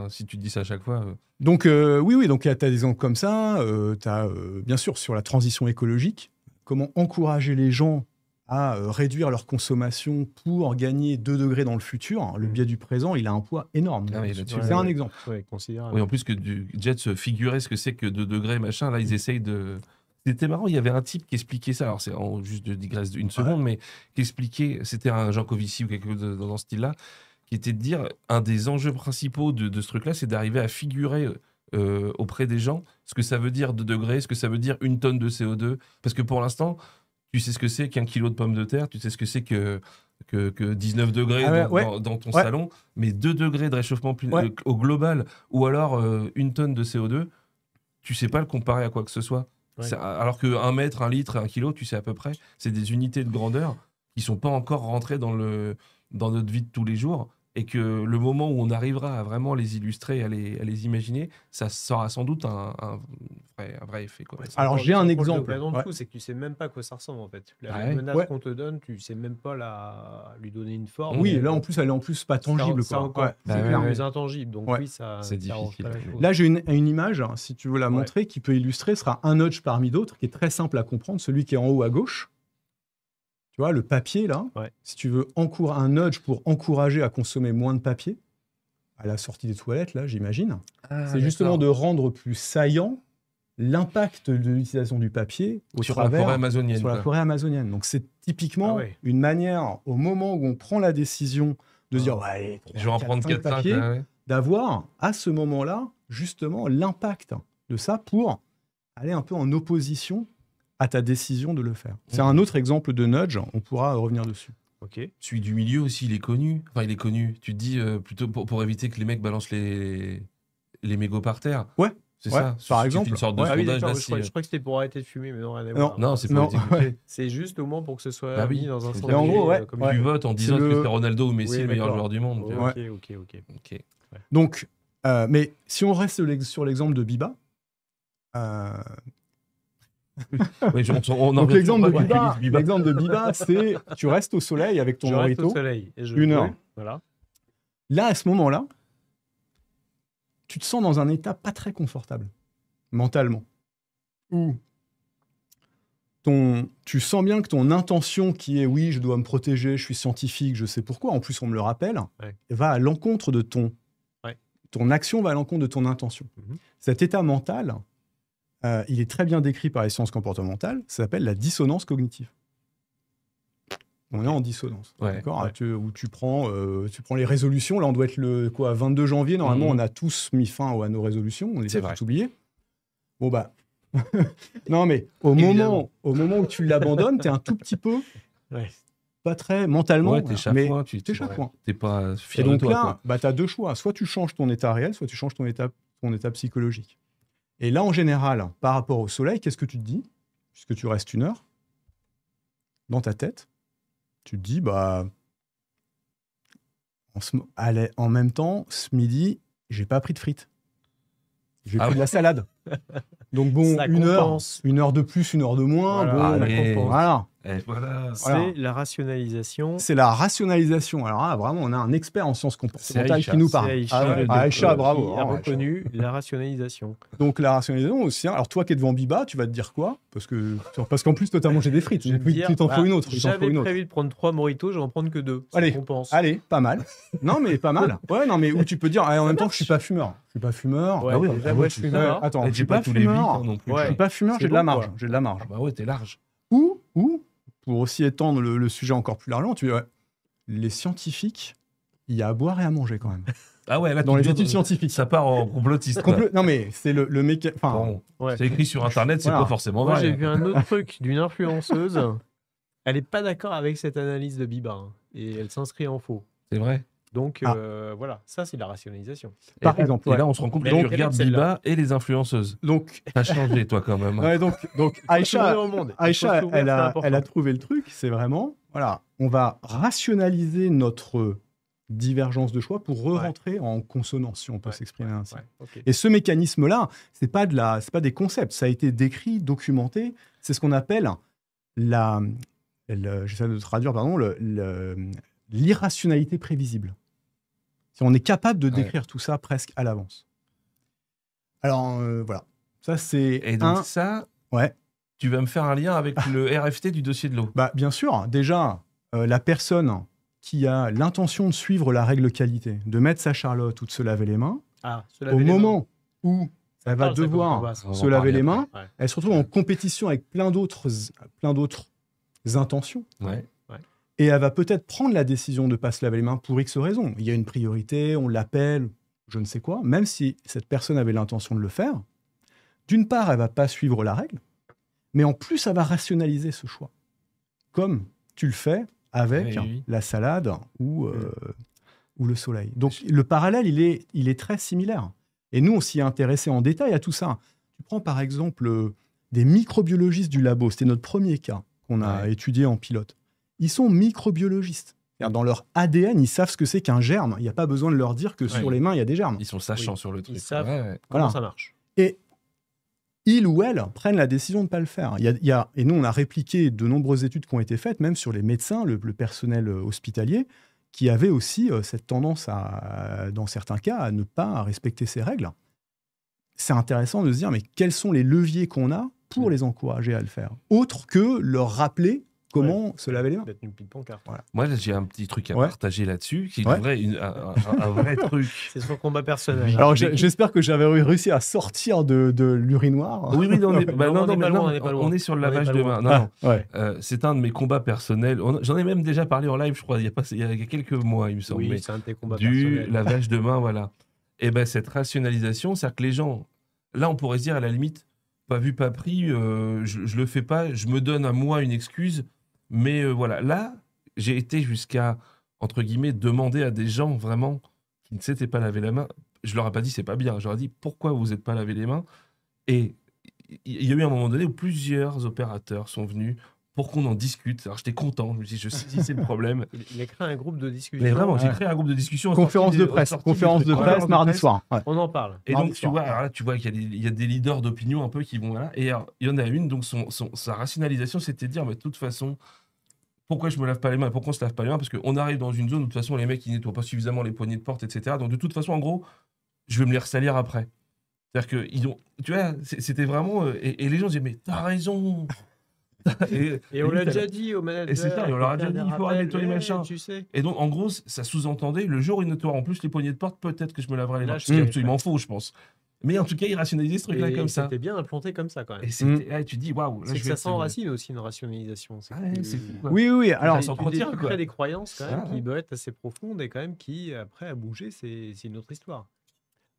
si tu te dis ça à chaque fois. Donc oui, donc tu as des exemples comme ça, tu as bien sûr sur la transition écologique, comment encourager les gens à réduire leur consommation pour gagner 2 degrés dans le futur. Le biais du présent, il a un poids énorme. C'est un exemple. Considérable. Oui, en plus que Jet se figurait ce que c'est que 2 degrés, machin, là, ils essayent de... C'était marrant, il y avait un type qui expliquait ça, alors c'est juste de digresse d'une seconde, mais qui expliquait, c'était un Jean Covici ou quelque chose dans ce style-là, qui était de dire, un des enjeux principaux de ce truc-là, c'est d'arriver à figurer auprès des gens ce que ça veut dire 2 degrés, ce que ça veut dire 1 tonne de CO2, parce que pour l'instant... Tu sais ce que c'est qu'un kilo de pommes de terre, tu sais ce que c'est que 19 degrés dans ton salon, mais 2 degrés de réchauffement au global, ou alors 1 tonne de CO2, tu sais pas le comparer à quoi que ce soit. Alors que 1 mètre, 1 litre, 1 kilo, tu sais à peu près, c'est des unités de grandeur qui sont pas encore rentrées dans notre vie de tous les jours, et que le moment où on arrivera à vraiment les illustrer, à les imaginer, ça sera sans doute un vrai effet. Quoi. Alors j'ai un exemple. C'est que tu sais même pas à quoi ça ressemble en fait. La menace qu'on te donne, tu sais même pas lui donner une forme. Oui, là en plus, elle est en plus pas tangible. C'est plus intangible, donc oui, c'est difficile. Là j'ai une image, si tu veux la montrer, qui peut illustrer, sera un nudge parmi d'autres, qui est très simple à comprendre, celui qui est en haut à gauche. Tu vois, le papier, là, si tu veux un nudge pour encourager à consommer moins de papier, à la sortie des toilettes, là, j'imagine, c'est justement de rendre plus saillant l'impact de l'utilisation du papier sur la forêt amazonienne. Donc, c'est typiquement une manière, au moment où on prend la décision de se dire allez, je vais en prendre 4-5, d'avoir, à ce moment-là, justement, l'impact de ça pour aller un peu en opposition à ta décision de le faire. C'est un autre exemple de nudge, on pourra revenir dessus. Celui du milieu aussi, il est connu. Enfin, il est connu. Tu te dis, plutôt pour éviter que les mecs balancent les mégots par terre. Ouais. C'est ça. Par exemple. Une sorte de sondage. Je crois que c'était pour arrêter de fumer, mais non, rien à voir. Non, c'est pour C'est juste au moins pour que ce soit mis dans un sondage. En gros, tu votes en disant que c'est Ronaldo ou Messi le meilleur joueur du monde. Ok. Donc, mais si on reste sur l'exemple de Biba, donc l'exemple de Biba, c'est tu restes au soleil avec ton Morito, 1 heure. Voilà. Là, à ce moment-là, tu te sens dans un état pas très confortable, mentalement. où tu sens bien que ton intention qui est « oui, je dois me protéger, je suis scientifique, je sais pourquoi », en plus on me le rappelle, va à l'encontre de ton action, va à l'encontre de ton intention. Cet état mental, il est très bien décrit par les sciences comportementales, ça s'appelle la dissonance cognitive. On est en dissonance, d'accord, où tu prends les résolutions. Là, on doit être le 22 janvier. Normalement, on a tous mis fin à nos résolutions. On les a tous oubliées. Bon, bah... non, mais au moment où tu l'abandonnes, tu es un tout petit peu... Pas très mentalement, t'es chafouin. T'es pas fier de toi. Et donc là, bah, tu as deux choix. Soit tu changes ton état réel, soit tu changes ton état psychologique. Et là, en général, par rapport au soleil, qu'est-ce que tu te dis? Puisque tu restes 1 heure dans ta tête, tu te dis, bah, en même temps, ce midi, j'ai pas pris de frites. J'ai pris de la salade. Donc bon, 1 heure de plus, 1 heure de moins. Voilà. C'est la rationalisation. C'est la rationalisation. Alors là, vraiment, on a un expert en sciences comportementales qui nous parle. Aïcha, bravo. Qui a reconnu la rationalisation. Donc la rationalisation aussi. Alors toi qui es devant Biba, tu vas te dire quoi? Parce qu'en plus, toi, t'as mangé des frites. Tu t'en faut une autre. J'avais prévu de prendre 3 mojitos, je vais en prendre que 2. Allez, pas mal. Non, mais pas mal. Ouais, non, mais où tu peux dire, en même temps, je suis pas fumeur. Je suis pas fumeur. Je suis fumeur. Attends, je suis pas fumeur non plus. Je suis pas fumeur, j'ai de la marge. J'ai de la marge. Bah ouais, t'es large. Ou pour aussi étendre le sujet encore plus largement, les scientifiques, il y a à boire et à manger quand même. Ah ouais, là, dans les études scientifiques. Ça part en complotiste. Non, mais c'est le mec. C'est écrit sur Internet, c'est pas forcément vrai. Moi, j'ai vu un autre truc d'une influenceuse. Elle n'est pas d'accord avec cette analyse de Biba. Et elle s'inscrit en faux. C'est vrai. Donc voilà, ça c'est la rationalisation. Par exemple. Et là, on se rend compte que tu regardes Biba et les influenceuses. Donc, t'as changé, toi, quand même. Ouais, donc Aïcha, elle a trouvé le truc. C'est vraiment, voilà, on va rationaliser notre divergence de choix pour re-rentrer en consonance, si on peut s'exprimer ainsi. Et ce mécanisme-là, c'est pas des concepts. Ça a été décrit, documenté. C'est ce qu'on appelle j'essaie de traduire, l'irrationalité prévisible. On est capable de décrire tout ça presque à l'avance. Alors, voilà. Ça, c'est Et donc tu vas me faire un lien avec le RFT du dossier de l'eau. Bah, bien sûr. Déjà, la personne qui a l'intention de suivre la règle qualité, de mettre sa charlotte ou de se laver les mains, au moment où elle va devoir se laver les mains, elle se retrouve en compétition avec plein d'autres intentions. Et elle va peut-être prendre la décision de ne pas se laver les mains pour X raisons. Il y a une priorité, on l'appelle, je ne sais quoi. Même si cette personne avait l'intention de le faire, d'une part, elle ne va pas suivre la règle, mais en plus, elle va rationaliser ce choix. Comme tu le fais avec la salade ou le soleil. Donc, le parallèle, il est très similaire. Et nous, on s'y est intéressé en détail à tout ça. Tu prends par exemple des microbiologistes du labo. C'était notre premier cas qu'on a étudié en pilote. Ils sont microbiologistes. Dans leur ADN, ils savent ce que c'est qu'un germe. Il n'y a pas besoin de leur dire que sur les mains, il y a des germes. Ils sont sachants sur le truc. Ils savent comment ça marche. Et ils ou elles prennent la décision de ne pas le faire. Et nous, on a répliqué de nombreuses études qui ont été faites, même sur les médecins, le personnel hospitalier, qui avaient aussi cette tendance, dans certains cas, à ne pas respecter ces règles. C'est intéressant de se dire, mais quels sont les leviers qu'on a pour les encourager à le faire, autre que leur rappeler comment se laver les mains. Une petite pancarte. Voilà. Moi, j'ai un petit truc à partager là-dessus, qui est un vrai truc. C'est son combat personnel. Alors, j'espère que j'avais réussi à sortir de l'urinoir. Oui, on est sur le lavage de mains. C'est un de mes combats personnels. J'en ai même déjà parlé en live, je crois, il y a quelques mois, il me semble. Oui, c'est un de tes combats personnels. Du lavage de mains, voilà. Et ben cette rationalisation, c'est-à-dire que les gens, là, on pourrait se dire, à la limite, pas vu, pas pris, je le fais pas, je me donne à moi une excuse. Mais voilà, là, j'ai été jusqu'à, entre guillemets, demander à des gens vraiment qui ne s'étaient pas lavé la main. Je leur ai pas dit c'est pas bien. Je leur ai dit pourquoi vous n'êtes pas lavé les mains. Et il y a eu un moment donné où plusieurs opérateurs sont venus pour qu'on en discute. Alors j'étais content. Je me suis dit, je saisis le problème. Il a créé un groupe de discussion. Mais vraiment, j'ai créé un groupe de discussion. Conférence de presse mardi soir. On en parle. Et donc, tu vois qu'il y a des leaders d'opinion un peu qui vont là. Et alors, il y en a une, donc sa rationalisation, c'était de dire, mais de toute façon, pourquoi je me lave pas les mains? Pourquoi on se lave pas les mains? Parce qu'on arrive dans une zone où, de toute façon, les mecs, ils nettoient pas suffisamment les poignées de porte, etc. Donc, de toute façon, en gros, je vais me les ressalir après. C'est-à-dire que ils ont, tu vois, c'était vraiment et les gens disaient mais t'as raison. Et on l'a déjà dit au manager. Et c'est ça, et on leur a déjà dit il faut arrêter les machins. Tu sais. Et donc en gros ça sous-entendait le jour où il nettoie en plus les poignées de porte, peut-être que je me laverai les mains. Là, Ce qui est absolument faux, je pense. Mais en tout cas, il rationalisait ce truc-là comme ça. C'était bien implanté comme ça quand même. Et c'était, tu dis waouh. C'est que ça s'enracine aussi une rationalisation. C'est fou. Quoi. Oui. Alors, ça s'entretient, tu quoi. crées des croyances quand même qui doivent être assez profondes et quand même qui après à bouger, c'est une autre histoire.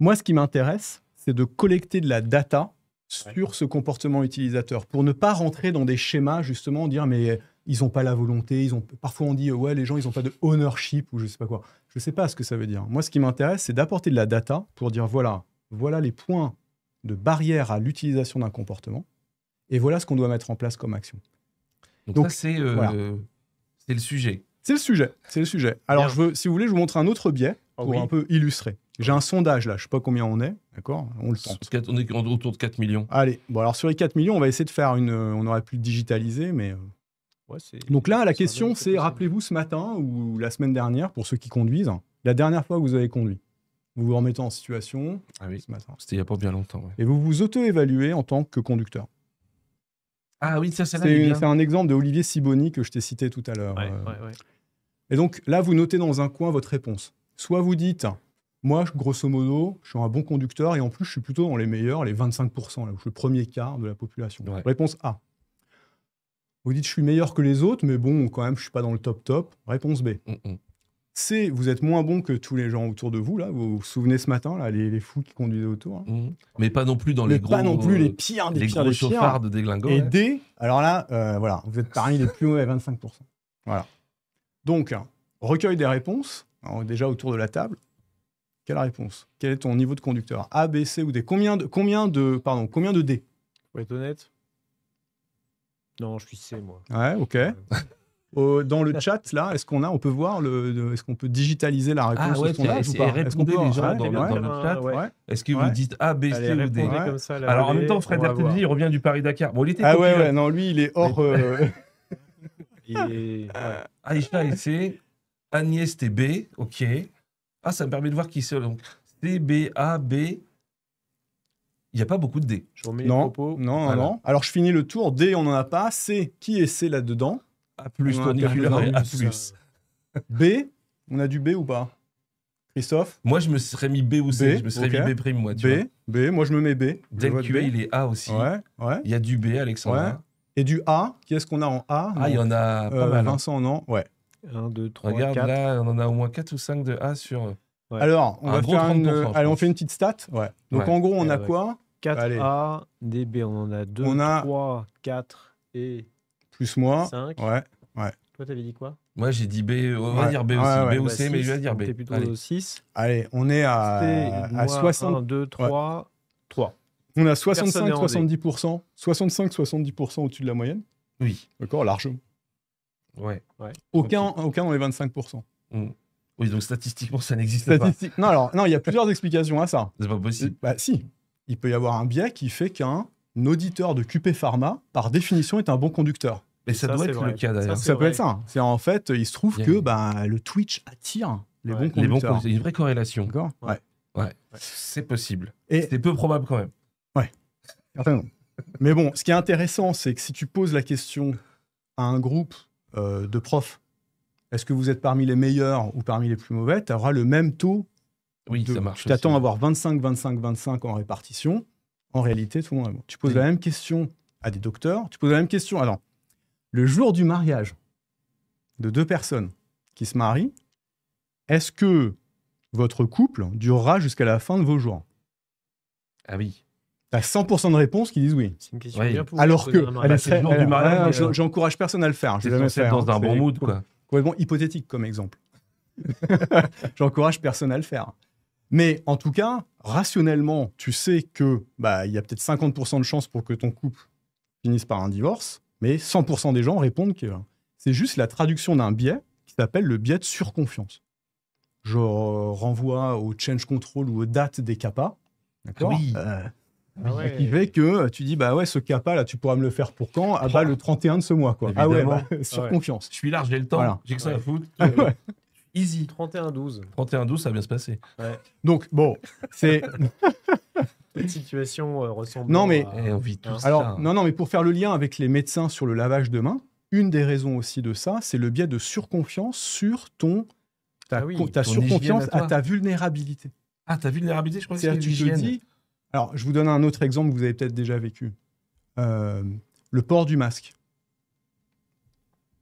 Moi, ce qui m'intéresse, c'est de collecter de la data sur ce comportement utilisateur pour ne pas rentrer dans des schémas, justement, dire mais ils n'ont pas la volonté, parfois on dit ouais, les gens, ils n'ont pas de ownership ou je ne sais pas quoi. Je ne sais pas ce que ça veut dire. Moi, ce qui m'intéresse, c'est d'apporter de la data pour dire voilà les points de barrière à l'utilisation d'un comportement et voilà ce qu'on doit mettre en place comme action. Donc ça, c'est le sujet. C'est le sujet. Alors, si vous voulez, je vous montre un autre biais pour un peu illustrer. J'ai un sondage là, je ne sais pas combien on est, d'accord ? On le tente. On est autour de 4 millions. Allez, bon alors sur les 4 millions, on va essayer de faire on aurait pu le digitaliser, mais... Donc là, la question, c'est, rappelez-vous ce matin ou la semaine dernière, pour ceux qui conduisent, la dernière fois que vous avez conduit. Vous vous remettez en situation ce matin. C'était il n'y a pas bien longtemps. Ouais. Et vous vous auto-évaluez en tant que conducteur. Ah oui, ça c'est un exemple de Olivier Siboni que je t'ai cité tout à l'heure. Ouais. Et donc là, vous notez dans un coin votre réponse. Soit vous dites, moi, grosso modo, je suis un bon conducteur et en plus, je suis plutôt dans les meilleurs, les 25%, là, où je suis le premier quart de la population. Ouais. Réponse A. Vous dites, je suis meilleur que les autres, mais bon, quand même, je ne suis pas dans le top. Réponse B. C, vous êtes moins bon que tous les gens autour de vous. Là. Vous vous souvenez ce matin, là, les fous qui conduisaient autour. Mais pas non plus dans les gros... Pas non plus les pires des pires des pires. chauffards de déglingo. Et D, alors là, voilà, vous êtes parmi les plus mauvais, 25%. Voilà. Donc, recueil des réponses, alors, déjà autour de la table. Quelle réponse ? Quel est ton niveau de conducteur ? A, B, C ou D ? Combien de D ? Pour être honnête, non, je suis C, moi. Ouais, ok. Dans le chat, là, on peut voir est-ce qu'on peut digitaliser la réponse au sondage ou pas ? Répondez les gens dans le chat. Ouais. Est-ce que vous dites A, B, C ou D ? Comme ça, alors en même temps, Fred Artelli, il revient du Paris-Dakar. Bon, il était non, lui, il est hors... Aïcha et C. Agnès, t'es B, ok. Ah, ça me permet de voir qui c'est. Donc, C, B, A, B. Il n'y a pas beaucoup de D. Non. Alors, je finis le tour. D, on n'en a pas. C, qui est C là-dedans ? A+, Tony Fuller, A+. B, on a du B ou pas ? Christophe ? Moi, je me serais mis B ou C. Je me serais mis B', moi. B, moi, je me mets B. DelQA, il est A aussi. Ouais. Il y a du B, Alexandre. Ouais. Et du A, qui est-ce qu'on a en A ? Ah, il y en a pas mal. Vincent, non ? Ouais. 1, 2, 3, Regarde, 4. là, on en a au moins 4 ou 5 de A sur... Ouais. Alors, on on fait une petite stat. Ouais. Donc, en gros, on a quoi ? 4A, DB, on en a 2, 3, 4 et... Plus moi. 5. Ouais. Toi, t'avais dit quoi ? Moi, j'ai dit B. On va dire B aussi. B ou C, mais je vais dire B. T'es plutôt 6. Allez, on est à 60... 1, 2, 3, 3. On a 65-70%. 65-70% au-dessus de la moyenne. Oui. D'accord, largement. Ouais. Aucun dans les 25%. Oui, donc statistiquement, ça n'existe pas. Non, il y a plusieurs explications à ça. C'est pas possible. Si. Il peut y avoir un biais qui fait qu'un auditeur de QP Pharma, par définition, est un bon conducteur. Mais ça doit être le cas, d'ailleurs. Ça peut être ça. C'est en fait, il se trouve que le Twitch attire les bons conducteurs. C'est une vraie corrélation. D'accord ? Ouais. C'est possible. Et c'est peu probable quand même. Ouais. Certainement. Mais bon, ce qui est intéressant, c'est que si tu poses la question à un groupe de profs, est-ce que vous êtes parmi les meilleurs ou parmi les plus mauvais, tu auras le même taux. Oui, ça marche. Tu t'attends à avoir 25, 25, 25 en répartition. En réalité, tout le monde est bon. Tu poses la même question à des docteurs. Tu poses la même question. Alors, le jour du mariage de 2 personnes qui se marient, est-ce que votre couple durera jusqu'à la fin de vos jours ? Ah oui. T'as 100% de réponses qui disent oui. C'est une question bien pour alors que c'est le jour du mariage. J'encourage personne à le faire. Je vais jamais faire. Dans un bon mood, quoi. Complètement hypothétique comme exemple. J'encourage personne à le faire. Mais en tout cas, rationnellement, tu sais que il y a peut-être 50% de chances pour que ton couple finisse par un divorce, mais 100% des gens répondent que c'est juste la traduction d'un biais qui s'appelle le biais de surconfiance. Je renvoie au change control ou aux dates des CAPA. D'accord ? Oui. Qui fait que tu dis, ce CAPA, là, tu pourras me le faire pour quand ? Le 31 de ce mois, quoi. Évidemment. Surconfiance. Je suis large, j'ai le temps, voilà. j'ai que ça à foutre. Easy. 31-12. 31-12, ça va bien se passer. Donc, bon, c'est... Cette situation ressemble Non, mais on vit tout ça. alors, non, mais pour faire le lien avec les médecins sur le lavage de mains, une des raisons aussi de ça, c'est le biais de surconfiance sur ta surconfiance à ta vulnérabilité. Ah, ta vulnérabilité, je crois que c'est tu te dis. Alors, je vous donne un autre exemple que vous avez peut-être déjà vécu. Le port du masque.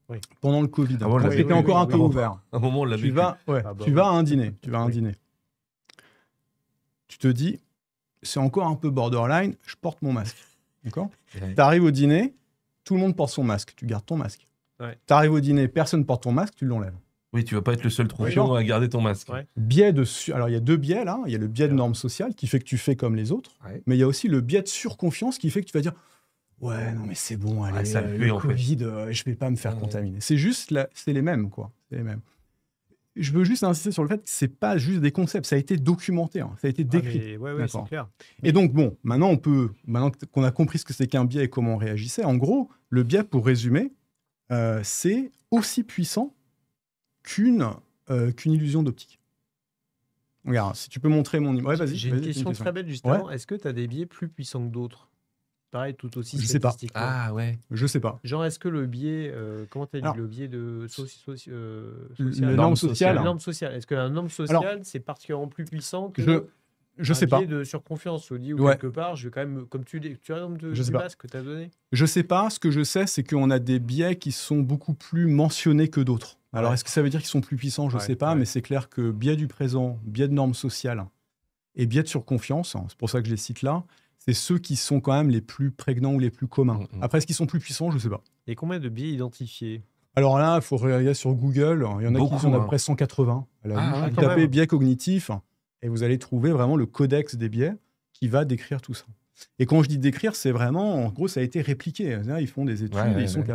Oui. Pendant le Covid, Ah bon, quand c'était encore un peu ouvert. À un moment, on l'a Tu vécu. vas à un dîner. Tu te dis, c'est encore un peu borderline, je porte mon masque. D'accord ? Ouais. Tu arrives au dîner, tout le monde porte son masque, tu gardes ton masque. Ouais. Tu arrives au dîner, personne porte ton masque, tu l'enlèves. Oui, tu vas pas être le seul troufion à garder ton masque. Ouais. Alors, il y a deux biais là. Il y a le biais de normes sociales qui fait que tu fais comme les autres. Ouais. Mais il y a aussi le biais de surconfiance qui fait que tu vas dire ouais, non, mais c'est bon, allez, ça me pue, le en fait. Covid, je vais pas me faire contaminer. C'est juste, c'est les mêmes, quoi. C'est les mêmes. Je veux juste insister sur le fait que c'est pas juste des concepts. Ça a été documenté, hein. Ça a été décrit. Oui, c'est clair. Et donc, bon, maintenant qu'on a compris ce que c'est qu'un biais et comment on réagissait, en gros, le biais, pour résumer, c'est aussi puissant qu'une illusion d'optique. Regarde, si tu peux montrer mon image. Ouais, vas-y. J'ai une question très bête juste avant. Est-ce que tu as des biais plus puissants que d'autres ? Pareil, tout aussi Je sais pas. statistiquement. Ah ouais. Je sais pas. Genre, est-ce que le biais, comment tu as dit, Alors, le biais de la norme sociale. La norme sociale. Est-ce que la norme sociale, c'est particulièrement plus puissant que je sais pas. biais de surconfiance au dit ou quelque part, je vais quand même, comme tu as l'exemple du masque que tu as donné. Je sais pas. Ce que je sais, c'est qu'on a des biais qui sont beaucoup plus mentionnés que d'autres. Alors, est-ce que ça veut dire qu'ils sont plus puissants ? Je sais pas, mais c'est clair que biais du présent, biais de normes sociales et biais de surconfiance, c'est pour ça que je les cite là, c'est ceux qui sont quand même les plus prégnants ou les plus communs. Après, est-ce qu'ils sont plus puissants ? Je sais pas. Et combien de biais identifiés ? Alors là, il faut regarder sur Google. Il y en a qui sont à peu près 180. Vous tapez biais cognitifs et vous allez trouver vraiment le codex des biais qui va décrire tout ça. Et quand je dis décrire, c'est vraiment, en gros, ça a été répliqué. Ils font des études.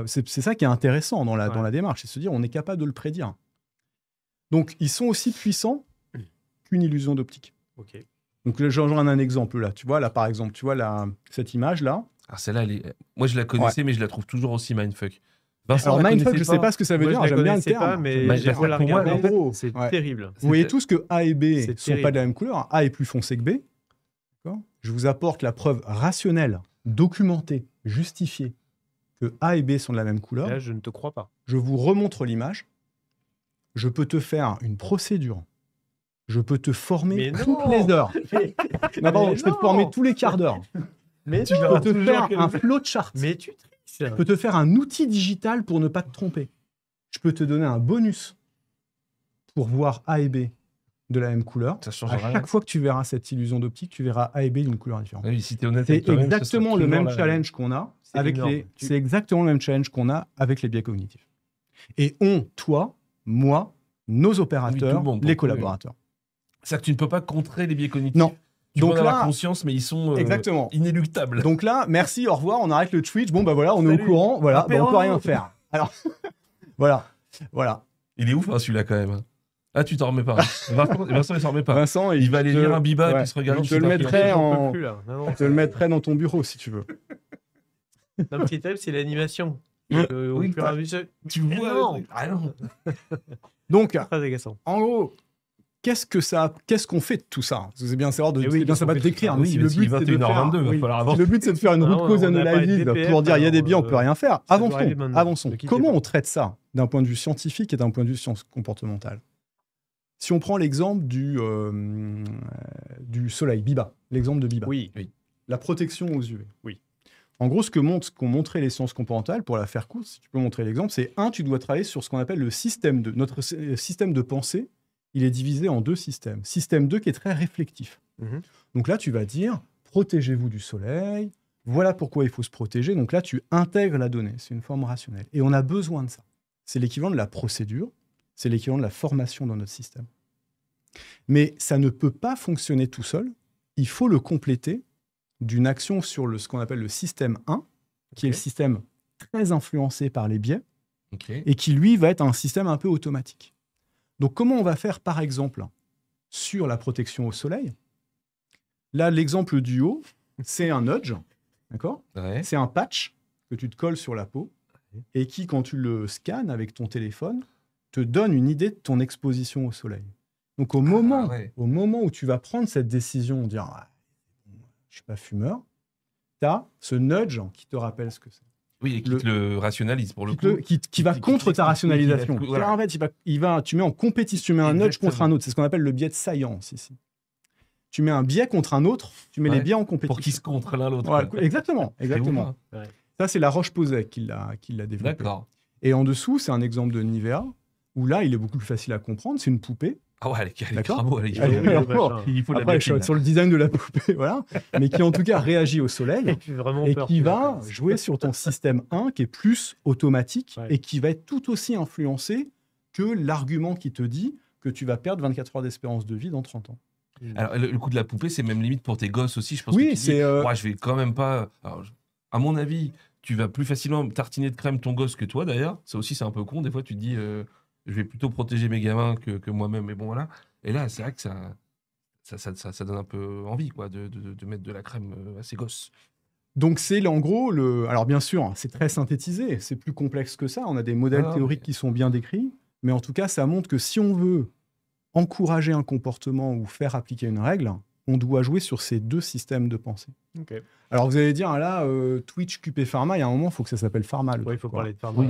C'est ça qui est intéressant dans la démarche, c'est se dire on est capable de le prédire. Donc, ils sont aussi puissants qu'une illusion d'optique. Ok. Donc, là, j'en ai un exemple là. Tu vois, là, par exemple, cette image-là. Alors, celle-là, moi, je la connaissais, mais je la trouve toujours aussi mindfuck. Vincent, alors, mindfuck, je ne sais pas ce que ça veut dire. J'aime bien le terme. Mais j'ai la regarder. C'est terrible. Vous voyez tous que A et B ne sont pas de la même couleur. A est plus foncé que B. Je vous apporte la preuve rationnelle, documentée, justifiée, que A et B sont de la même couleur. Là, je ne te crois pas. Je vous remontre l'image. Je peux te faire une procédure. Je peux te former toutes les heures. Je peux te former tous les quarts d'heure. Mais je peux te faire un flowchart. Mais tu triches. Je peux te faire un outil digital pour ne pas te tromper. Je peux te donner un bonus pour voir A et B de la même couleur. Ça change à rien. chaque fois que tu verras cette illusion d'optique, tu verras A et B d'une couleur différente. Oui, si t'es honnête c'est avec toi-même, exactement le même challenge qu'on a avec C'est exactement le même challenge qu'on a avec les biais cognitifs. Et toi, moi, nos opérateurs, les collaborateurs. C'est-à-dire que tu ne peux pas contrer les biais cognitifs. Non. Tu peux en avoir conscience, mais ils sont inéluctables. Donc là, merci, au revoir, on arrête le Twitch. Bon, bah voilà, on est au courant. Voilà, on peut rien faire. Alors, voilà. Il est ouf, hein, celui-là, quand même. Ah, tu t'en remets pas. Vincent, il s'en remet pas. Vincent, il va aller lire un biba qui se regarde. Je te le mettrai dans ton bureau, si tu veux. Non, ce qui est terrible, c'est l'animation. Oui, tu vois. Ah non. Donc, très agaçant. En gros, qu'est-ce qu'on fait de tout ça ? C'est bien savoir ça va te décrire. Oui, le but, c'est de faire. Le but, c'est de faire une route cause analyse pour dire il y a des biais, on peut rien faire. Avançons. Comment on traite ça d'un point de vue scientifique et d'un point de vue science comportementale ? Si on prend l'exemple du soleil, BIBA, l'exemple de BIBA. Oui. La protection aux UV. Oui. En gros, ce qu'ont montré les sciences comportementales, pour la faire courte, si tu peux montrer l'exemple, c'est tu dois travailler sur ce qu'on appelle le système 2. Notre système de pensée, il est divisé en deux systèmes. Système 2 qui est très réflectif. Donc là, tu vas dire, protégez-vous du soleil, voilà pourquoi il faut se protéger. Donc là, tu intègres la donnée, c'est une forme rationnelle. Et on a besoin de ça. C'est l'équivalent de la procédure, c'est l'équivalent de la formation dans notre système. Mais ça ne peut pas fonctionner tout seul, il faut le compléter d'une action sur ce qu'on appelle le système 1, qui est le système très influencé par les biais, et qui, lui, va être un système un peu automatique. Donc, comment on va faire, par exemple, sur la protection au soleil ? Là, l'exemple du haut, c'est un nudge, d'accord ? C'est un patch que tu te colles sur la peau, et qui, quand tu le scannes avec ton téléphone, te donne une idée de ton exposition au soleil. Donc, au moment où tu vas prendre cette décision, dire je ne suis pas fumeur, tu as ce nudge qui te rappelle ce que c'est. Oui, et qui te le rationalise pour le coup. Qui va contre ta rationalisation. En fait, tu mets en compétition, tu mets un nudge contre un autre. C'est ce qu'on appelle le biais de science ici. Tu mets un biais contre un autre, tu mets les biais en compétition. Pour qu'ils se contre l'un l'autre. Ouais, exactement. Ouais. Ça, c'est la Roche-Posay qui l'a développé. D'accord. Et en dessous, c'est un exemple de Nivea, où là, il est beaucoup plus facile à comprendre. C'est une poupée. Ah ouais, elle est D'accord. bravo. Il faut après, je suis sur le design de la poupée, voilà. Mais qui, en tout cas, réagit au soleil et qui va jouer sur ton système 1, qui est plus automatique et qui va être tout aussi influencé que l'argument qui te dit que tu vas perdre 24 heures d'espérance de vie dans 30 ans. Alors, le coup de la poupée, c'est même limite pour tes gosses aussi. Je pense oui, que c'est. je vais quand même pas. Alors, à mon avis, tu vas plus facilement tartiner de crème ton gosse que toi, d'ailleurs. Ça aussi, c'est un peu con. Des fois, tu te dis, je vais plutôt protéger mes gamins que moi-même. Mais bon, voilà. Et là, c'est vrai que ça donne un peu envie, quoi, de mettre de la crème à ses gosses. Donc, c'est en gros Alors, bien sûr, c'est très synthétisé. C'est plus complexe que ça. On a des modèles théoriques qui sont bien décrits. Mais en tout cas, ça montre que si on veut encourager un comportement ou faire appliquer une règle, on doit jouer sur ces deux systèmes de pensée. Okay. Alors vous allez dire, là, Twitch, QP Pharma, il y a un moment, il faut que ça s'appelle Pharma. Il faut parler de Pharma.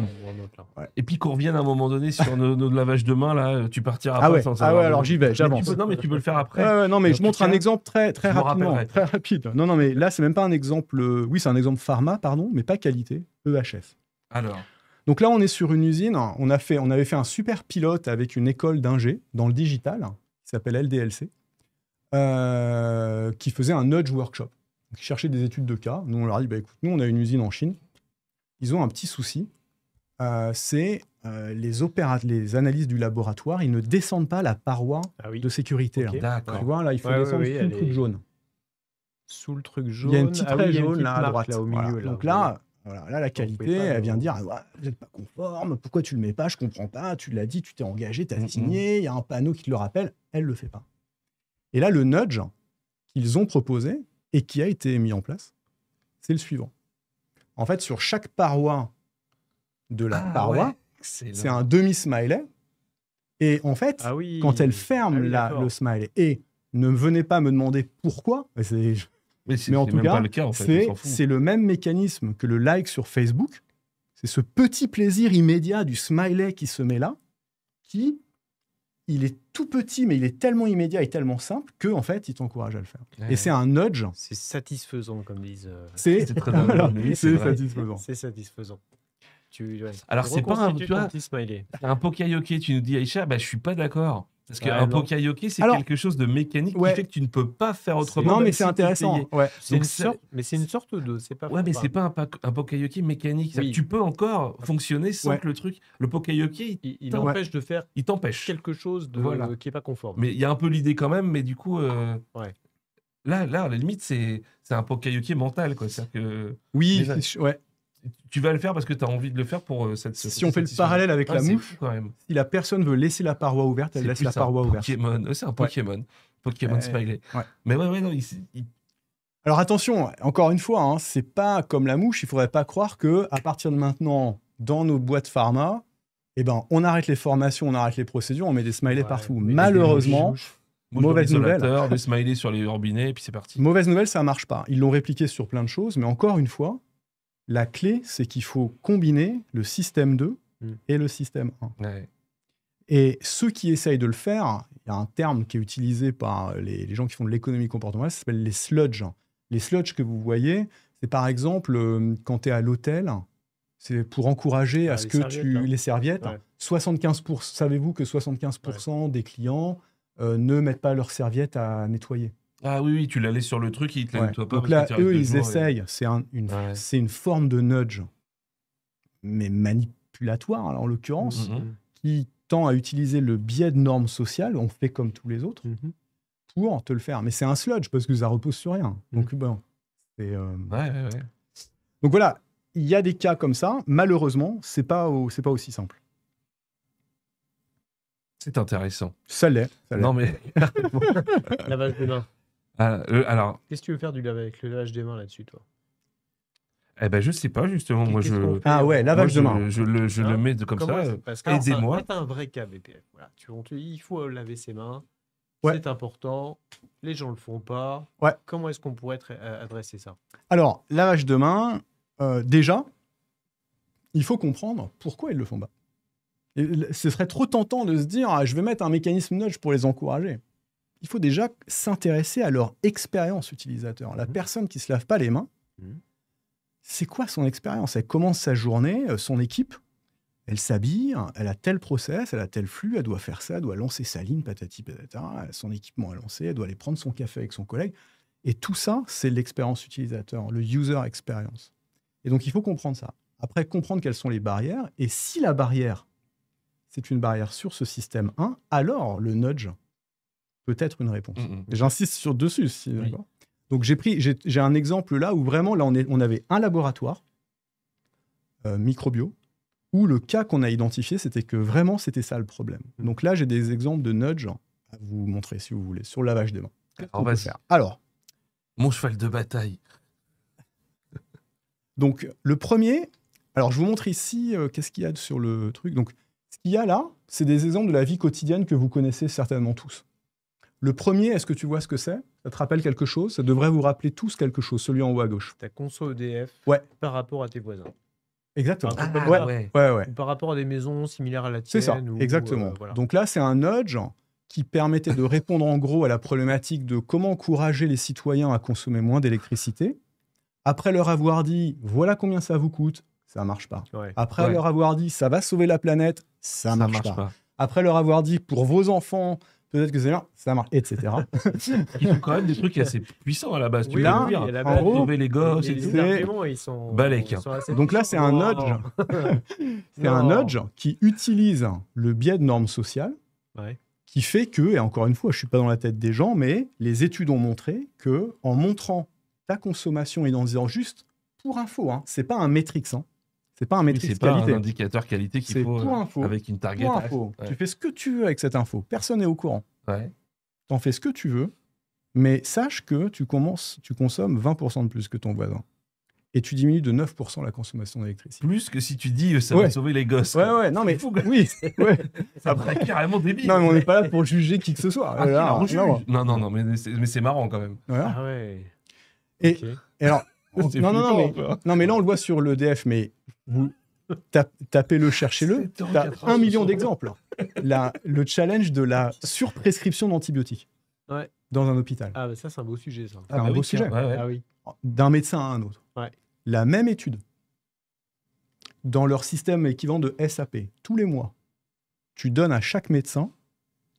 Ouais. Et puis qu'on revienne à un moment donné sur nos lavages de mains, là, tu partiras après sans savoir. Ah ouais, alors j'y vais, j'avance. Non, mais tu peux le faire après. Non, mais je montre un exemple très rapidement, très rapide. Non, mais là, c'est même pas un exemple... Oui, c'est un exemple Pharma, pardon, mais pas qualité, EHF. Alors. Donc là, on est sur une usine. On avait fait un super pilote avec une école d'ingé dans le digital, qui s'appelle LDLC, qui faisait un nudge workshop. Donc, ils cherchaient des études de cas. Nous, on leur a dit, écoute, nous, on a une usine en Chine. Ils ont un petit souci. C'est les analyses du laboratoire. Ils ne descendent pas la paroi de sécurité. Okay. D'accord. Tu vois, là, il faut descendre sous le truc jaune. Sous le truc jaune. Il y a une petite raie jaune là, à droite. Là, au milieu, voilà. Donc là, la qualité, elle vient dire, vous n'êtes pas conforme, pourquoi tu ne le mets pas, je ne comprends pas, tu l'as dit, tu t'es engagé, tu as signé, il y a un panneau qui te le rappelle, elle ne le fait pas. Et là, le nudge qu'ils ont proposé et qui a été mis en place, c'est le suivant. En fait, sur chaque paroi de la paroi, c'est un demi-smiley. Et en fait, quand elle ferme le smiley, et ne venez pas me demander pourquoi, mais en tout cas, c'est le même mécanisme que le like sur Facebook. C'est ce petit plaisir immédiat du smiley qui se met là, il est tout petit, mais il est tellement immédiat et tellement simple qu'en fait, il t'encourage à le faire. Ouais. Et c'est un nudge. C'est satisfaisant, comme disent. C'est très satisfaisant. C'est satisfaisant. Alors, c'est pas un pokayoke, tu nous dis, Aïcha, je suis pas d'accord. Parce qu'un pokayoke, c'est quelque chose de mécanique qui fait que tu ne peux pas faire autrement. Non, mais c'est intéressant. Mais c'est une sorte de... mais c'est pas un pokayoke mécanique. Oui. Tu peux encore fonctionner sans que le truc... Le pokayoke, il empêche de faire quelque chose qui n'est pas conforme. Mais il y a un peu l'idée quand même, mais du coup... Là, à la limite, c'est un pokayoke mental, quoi. C'est-à-dire que... Oui, tu vas le faire parce que tu as envie de le faire pour cette... Si on fait le parallèle avec la mouche, si la personne veut laisser la paroi ouverte, elle laisse la paroi ouverte. C'est un Pokémon. Pokémon smiley. Ouais. Mais non, Alors attention, encore une fois, c'est pas comme la mouche, il faudrait pas croire que à partir de maintenant, dans nos boîtes pharma, on arrête les formations, on arrête les procédures, on met des smileys partout. Malheureusement... Mauvaise nouvelle. Des smileys sur les robinets, et puis c'est parti. Mauvaise nouvelle, ça marche pas. Ils l'ont répliqué sur plein de choses, mais encore une fois, la clé, c'est qu'il faut combiner le système 2 et le système 1. Ouais. Et ceux qui essayent de le faire, il y a un terme qui est utilisé par les gens qui font de l'économie comportementale, ça s'appelle les sludges. Les sludges que vous voyez, c'est par exemple quand tu es à l'hôtel, c'est pour encourager à ce que les serviettes, 75%, savez-vous que 75% des clients ne mettent pas leurs serviettes à nettoyer. Ah oui, tu la laisses sur le truc et ils te la nettoient pas. Donc là, eux, ils essayent. C'est une forme de nudge, mais manipulatoire, en l'occurrence, qui tend à utiliser le biais de normes sociales, on fait comme tous les autres, pour te le faire. Mais c'est un sludge, parce que ça repose sur rien. Donc, c'est... Donc voilà, il y a des cas comme ça. Malheureusement, c'est pas aussi simple. C'est intéressant. Ça l'est. Non, mais... Lavage des mains. Alors... Qu'est-ce que tu veux faire avec le lavage des mains là-dessus, toi? Je sais pas, justement. Moi, lavage de mains. Je le mets comme ça. Aidez-moi. C'est un vrai cas BPF. Voilà. Il faut laver ses mains. C'est important. Les gens ne le font pas. Ouais. Comment est-ce qu'on pourrait adresser ça? Alors, lavage de main, déjà, il faut comprendre pourquoi ils ne le font pas. Et ce serait trop tentant de se dire « je vais mettre un mécanisme nudge pour les encourager ». Il faut déjà s'intéresser à leur expérience utilisateur. La personne qui ne se lave pas les mains, c'est quoi son expérience? Elle commence sa journée, son équipe, elle s'habille, elle a tel process, elle a tel flux, elle doit faire ça, elle doit lancer sa ligne, patati patata, son équipement est lancé, elle doit aller prendre son café avec son collègue. Et tout ça, c'est l'expérience utilisateur, le user experience. Et donc, il faut comprendre ça. Après, comprendre quelles sont les barrières. Et si la barrière, c'est une barrière sur ce système 1, alors le nudge peut être une réponse. J'insiste sur dessus. Oui. Donc, j'ai un exemple là où vraiment, là, on avait un laboratoire microbio où le cas qu'on a identifié, c'était que vraiment, c'était ça le problème. Donc là, j'ai des exemples de nudge à vous montrer, si vous voulez, sur le lavage des mains. Alors, mon cheval de bataille. Donc, le premier... Alors, je vous montre ici qu'est-ce qu'il y a sur le truc. Donc, ce qu'il y a là, c'est des exemples de la vie quotidienne que vous connaissez certainement tous. Le premier, est-ce que tu vois ce que c'est? Ça te rappelle quelque chose? Ça devrait vous rappeler tous quelque chose, celui en haut à gauche. Ta conso EDF par rapport à tes voisins. Exactement. Ouais. Par rapport à des maisons similaires à la tienne. C'est ça, exactement. Voilà. Donc là, c'est un nudge qui permettait de répondre en gros à la problématique de comment encourager les citoyens à consommer moins d'électricité. Après leur avoir dit, voilà combien ça vous coûte, ça marche pas. Après leur avoir dit, ça va sauver la planète, ça marche pas. Après leur avoir dit, pour vos enfants, peut-être que c'est bien, ça marche, etc. Ils font quand même des trucs assez puissants à la base. Oui, là, en gros, sauver les gosses et tout. Ils sont balèques. Donc là, c'est un nudge. C'est un nudge qui utilise le biais de normes sociales, qui fait que, et encore une fois, je ne suis pas dans la tête des gens, mais les études ont montré que en montrant ta consommation et en disant juste pour info, c'est pas un métrix, c'est pas un métrix c'est qualité. Pas un indicateur qualité qu'il faut pour info. Avec une target. Pour info. Tu fais ce que tu veux avec cette info. Personne n'est au courant. T'en fais ce que tu veux, mais sache que tu consommes 20% de plus que ton voisin. Et tu diminues de 9% la consommation d'électricité. Plus que si tu dis ça va sauver les gosses. Non mais oui. Ça paraît carrément débile. Non mais on n'est pas là pour juger qui que ce soit. Non, mais c'est marrant quand même. Voilà. Ah ouais. Et alors, non mais là on le voit sur l'EDF, mais vous tapez-le, cherchez-le. T'as 1 million d'exemples. Le challenge de la surprescription d'antibiotiques dans un hôpital. Ah, bah ça, c'est un beau sujet, ça. C'est un beau sujet. Ah oui. D'un médecin à un autre. La même étude, dans leur système équivalent de SAP, tous les mois, tu donnes à chaque médecin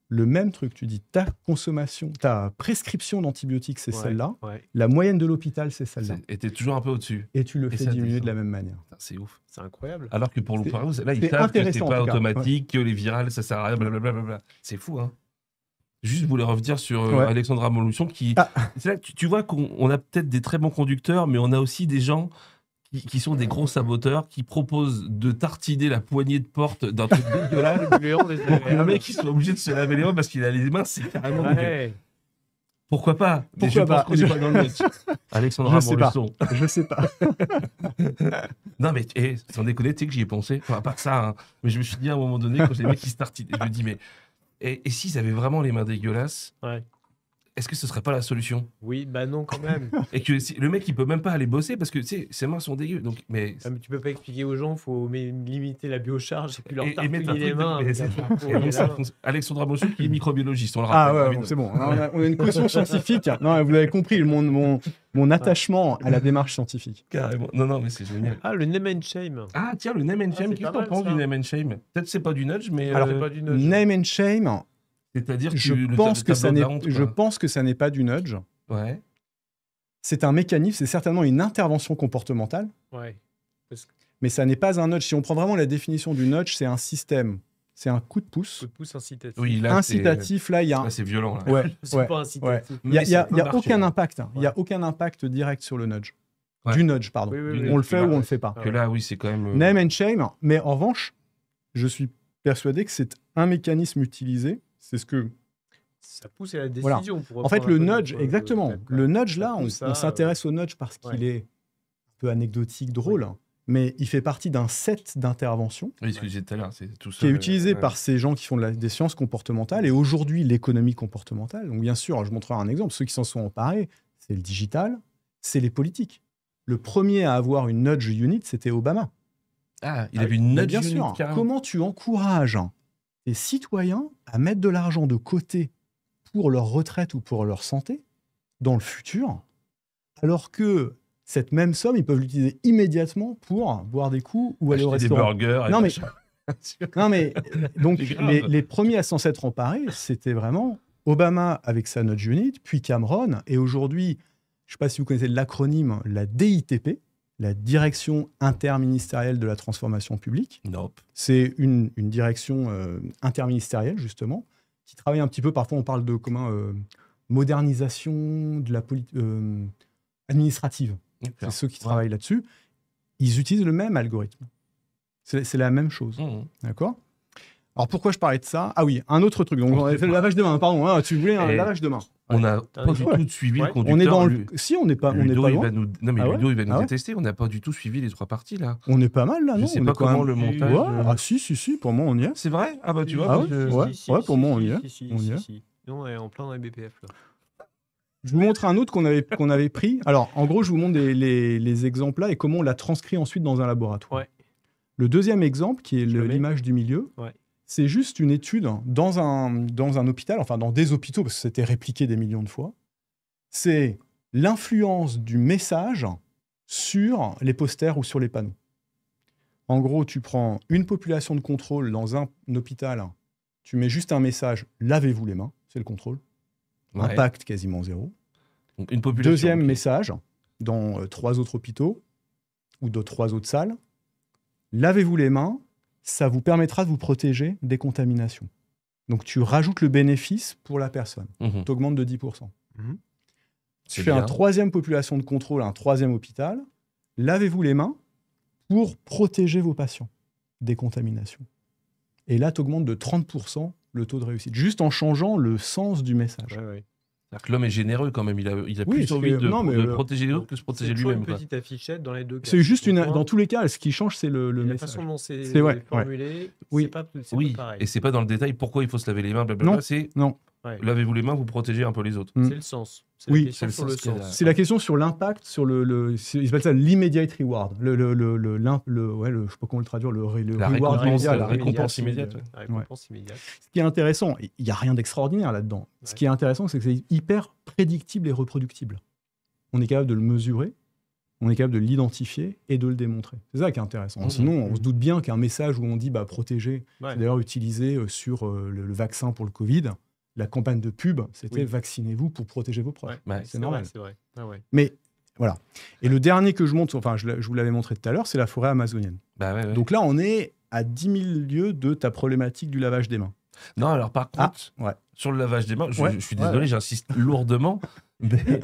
le même truc. Tu dis ta consommation, ta prescription d'antibiotiques, c'est celle-là. La moyenne de l'hôpital, c'est celle-là. Et tu es toujours un peu au-dessus. Et tu le fais diminuer de la même manière. C'est ouf. C'est incroyable. Alors que pour le là, ils savent que c'est pas automatique, que les virales, ça sert à rien, blablabla. C'est fou, hein. Juste, je voulais revenir sur Alexandra Montluçon qui... C'est là, tu vois qu'on a peut-être des très bons conducteurs, mais on a aussi des gens qui sont des gros saboteurs, qui proposent de tartiner la poignée de porte d'un truc dégueulasse. Le mec, il soit obligé de se laver les mains parce qu'il a les mains, c'est carrément dégueulasse. Pourquoi pas? Pourquoi pas? Je pense qu'on n'est pas dans le net. Alexandra Montluçon. Je sais pas. Non, mais sans déconner, tu sais que j'y ai pensé. Enfin, pas ça, hein. Mais je me suis dit à un moment donné, quand j'ai des mecs qui se tartinent, je me dis, mais... Et s'ils avaient vraiment les mains dégueulasses, est-ce que ce serait pas la solution? Oui, bah non, quand même. Et que le mec, il peut même pas aller bosser parce que ses mains sont dégueu. Donc, mais tu peux pas expliquer aux gens, il faut limiter la biocharge et puis leur tartiner les mains. Alexandra Montluçon qui est microbiologiste, on le rappelle. C'est bon. On a une caution scientifique. Non, vous avez compris mon attachement à la démarche scientifique. Carrément. Non, mais c'est génial. Ah, le name and shame. Ah, tiens, le name and shame. Qu'est-ce que t'en penses du name and shame? Peut-être c'est pas du nudge, mais... Alors, pas du nudge. Name and shame... C'est-à-dire je pense que ça n'est pas du nudge. C'est un mécanisme, c'est certainement une intervention comportementale. Mais ça n'est pas un nudge. Si on prend vraiment la définition du nudge, c'est un système. C'est un coup de pouce. Coup de pouce incitatif. Oui, là, incitatif, là, il y a... Là, c'est violent. Là. C'est pas incitatif. Il n'y a aucun impact. Il n'y a aucun impact direct sur le nudge. Du nudge, pardon. On le fait ou on ne le fait pas. Que là, oui, c'est quand même... Name and shame. Mais en revanche, je suis persuadé que c'est un mécanisme utilisé. C'est ce que... Ça pousse à la décision. En fait, le nudge, exactement. Le nudge, là, on s'intéresse au nudge parce qu'il est un peu anecdotique, drôle. mais il fait partie d'un set d'interventions Oui, ce que je disais tout à l'heure, c'est tout ça. qui est utilisé par ces gens qui font des sciences comportementales et aujourd'hui l'économie comportementale. Donc bien sûr, je montrerai un exemple, ceux qui s'en sont emparés, c'est le digital, c'est les politiques. Le premier à avoir une nudge unit, c'était Obama. Ah, il avait une nudge bien unit, sûr. carrément. Comment tu encourages tes citoyens à mettre de l'argent de côté pour leur retraite ou pour leur santé dans le futur, alors que cette même somme, ils peuvent l'utiliser immédiatement pour boire des coups ou aller au Acheter des restaurant. burgers. Non, mais- machin. Non, mais donc C'est grave. les premiers à s'en être emparés, c'était vraiment Obama avec sa nudge unit, puis Cameron, et aujourd'hui, je ne sais pas si vous connaissez l'acronyme, la DITP, la Direction interministérielle de la transformation publique. Nope. C'est une direction interministérielle, justement, qui travaille un petit peu, parfois on parle de modernisation de la politique administrative. C'est ceux qui travaillent là-dessus. Ils utilisent le même algorithme. C'est la même chose. Mmh. D'accord ? Alors pourquoi je parlais de ça ? Ah oui, un autre truc. Donc on avait fait le lavage de main, pardon. Ah, tu voulais un Et lavage de main. On n'a pas du tout suivi le conducteur. On est dans Lu- Si, on n'est pas Ludo, il loin. va nous... Non, mais Ah ouais Ludo, il va nous Ah ouais détester. On n'a pas du tout suivi les 3 parties, là. On est pas mal là, Je non ? sais On pas est quand comment même- le montage... Ouais. Ah si, pour moi on y est. C'est vrai ? Ah bah tu vois. Ah parce que- ouais, pour moi, on y est. On y est. Si. Non, on est en plein dans les BPF, là. Je vous montre un autre qu'on avait pris. Alors, en gros, je vous montre les exemples là et comment on l'a transcrit ensuite dans un laboratoire. Ouais. Le deuxième exemple, qui est Je le mets. l'image du milieu, Ouais. c'est juste une étude dans un hôpital, enfin dans des hôpitaux, parce que c'était répliqué des millions de fois. C'est l'influence du message sur les posters ou sur les panneaux. En gros, tu prends une population de contrôle dans un hôpital, tu mets juste un message « lavez-vous les mains », c'est le contrôle. Ouais. Impact quasiment zéro. Donc, une population. Deuxième ok. message, dans 3 autres hôpitaux ou dans 3 autres salles, lavez-vous les mains, ça vous permettra de vous protéger des contaminations. Donc tu rajoutes le bénéfice pour la personne. Mhm. Tu augmentes de 10%. C'est Tu fais bien. un troisième population de contrôle, un troisième hôpital, lavez-vous les mains pour protéger vos patients des contaminations. Et là, tu augmentes de 30% le taux de réussite, juste en changeant le sens du message. Ouais. C'est-à-dire que l'homme est généreux quand même. Il a Oui, plus c'est envie que- de non, mais protéger les autres que de se protéger C'est toujours lui-même. une quoi. petite affichette dans les deux cas. C'est juste Donc, dans tous les cas, ce qui change, c'est le la message. façon dont c'est C'est vrai, formulé, Oui. c'est pas Oui, pareil. et c'est pas dans le détail pourquoi il faut se laver les mains, blablabla. Non. C'est Non. Ouais. lavez-vous les mains, vous protégez un peu les autres. Mm. C'est le sens. C'est Oui, la question c'est le sur le sens qu'il y a sens. là. C'est la question sur l'impact, sur ils appellent ça l'immediate reward. Je sais pas comment le traduire, le La reward récompense, immédiat, la récompense immédiate. Ouais. La récompense immédiate. Ce qui est intéressant, il n'y a rien d'extraordinaire là-dedans. Ce qui est intéressant, c'est que c'est hyper prédictible et reproductible. On est capable de le mesurer, on est capable de l'identifier et de le démontrer. C'est ça qui est intéressant. Mmh. Sinon, on se doute bien qu'un message où on dit protéger, Ouais. c'est d'ailleurs utilisé sur le vaccin pour le Covid. La campagne de pub, c'était Oui. vaccinez-vous pour protéger vos proches. Ouais, Ouais, c'est normal. C'est vrai. Ah ouais. Mais voilà. Et le dernier que je montre, enfin je vous l'avais montré tout à l'heure, c'est la forêt amazonienne. Bah ouais, ouais. Donc là, on est à 10 000 lieues de ta problématique du lavage des mains. Non, alors par Ah, contre, ouais. sur le lavage des mains, je Ouais, suis ouais, désolé, ouais. j'insiste lourdement, mais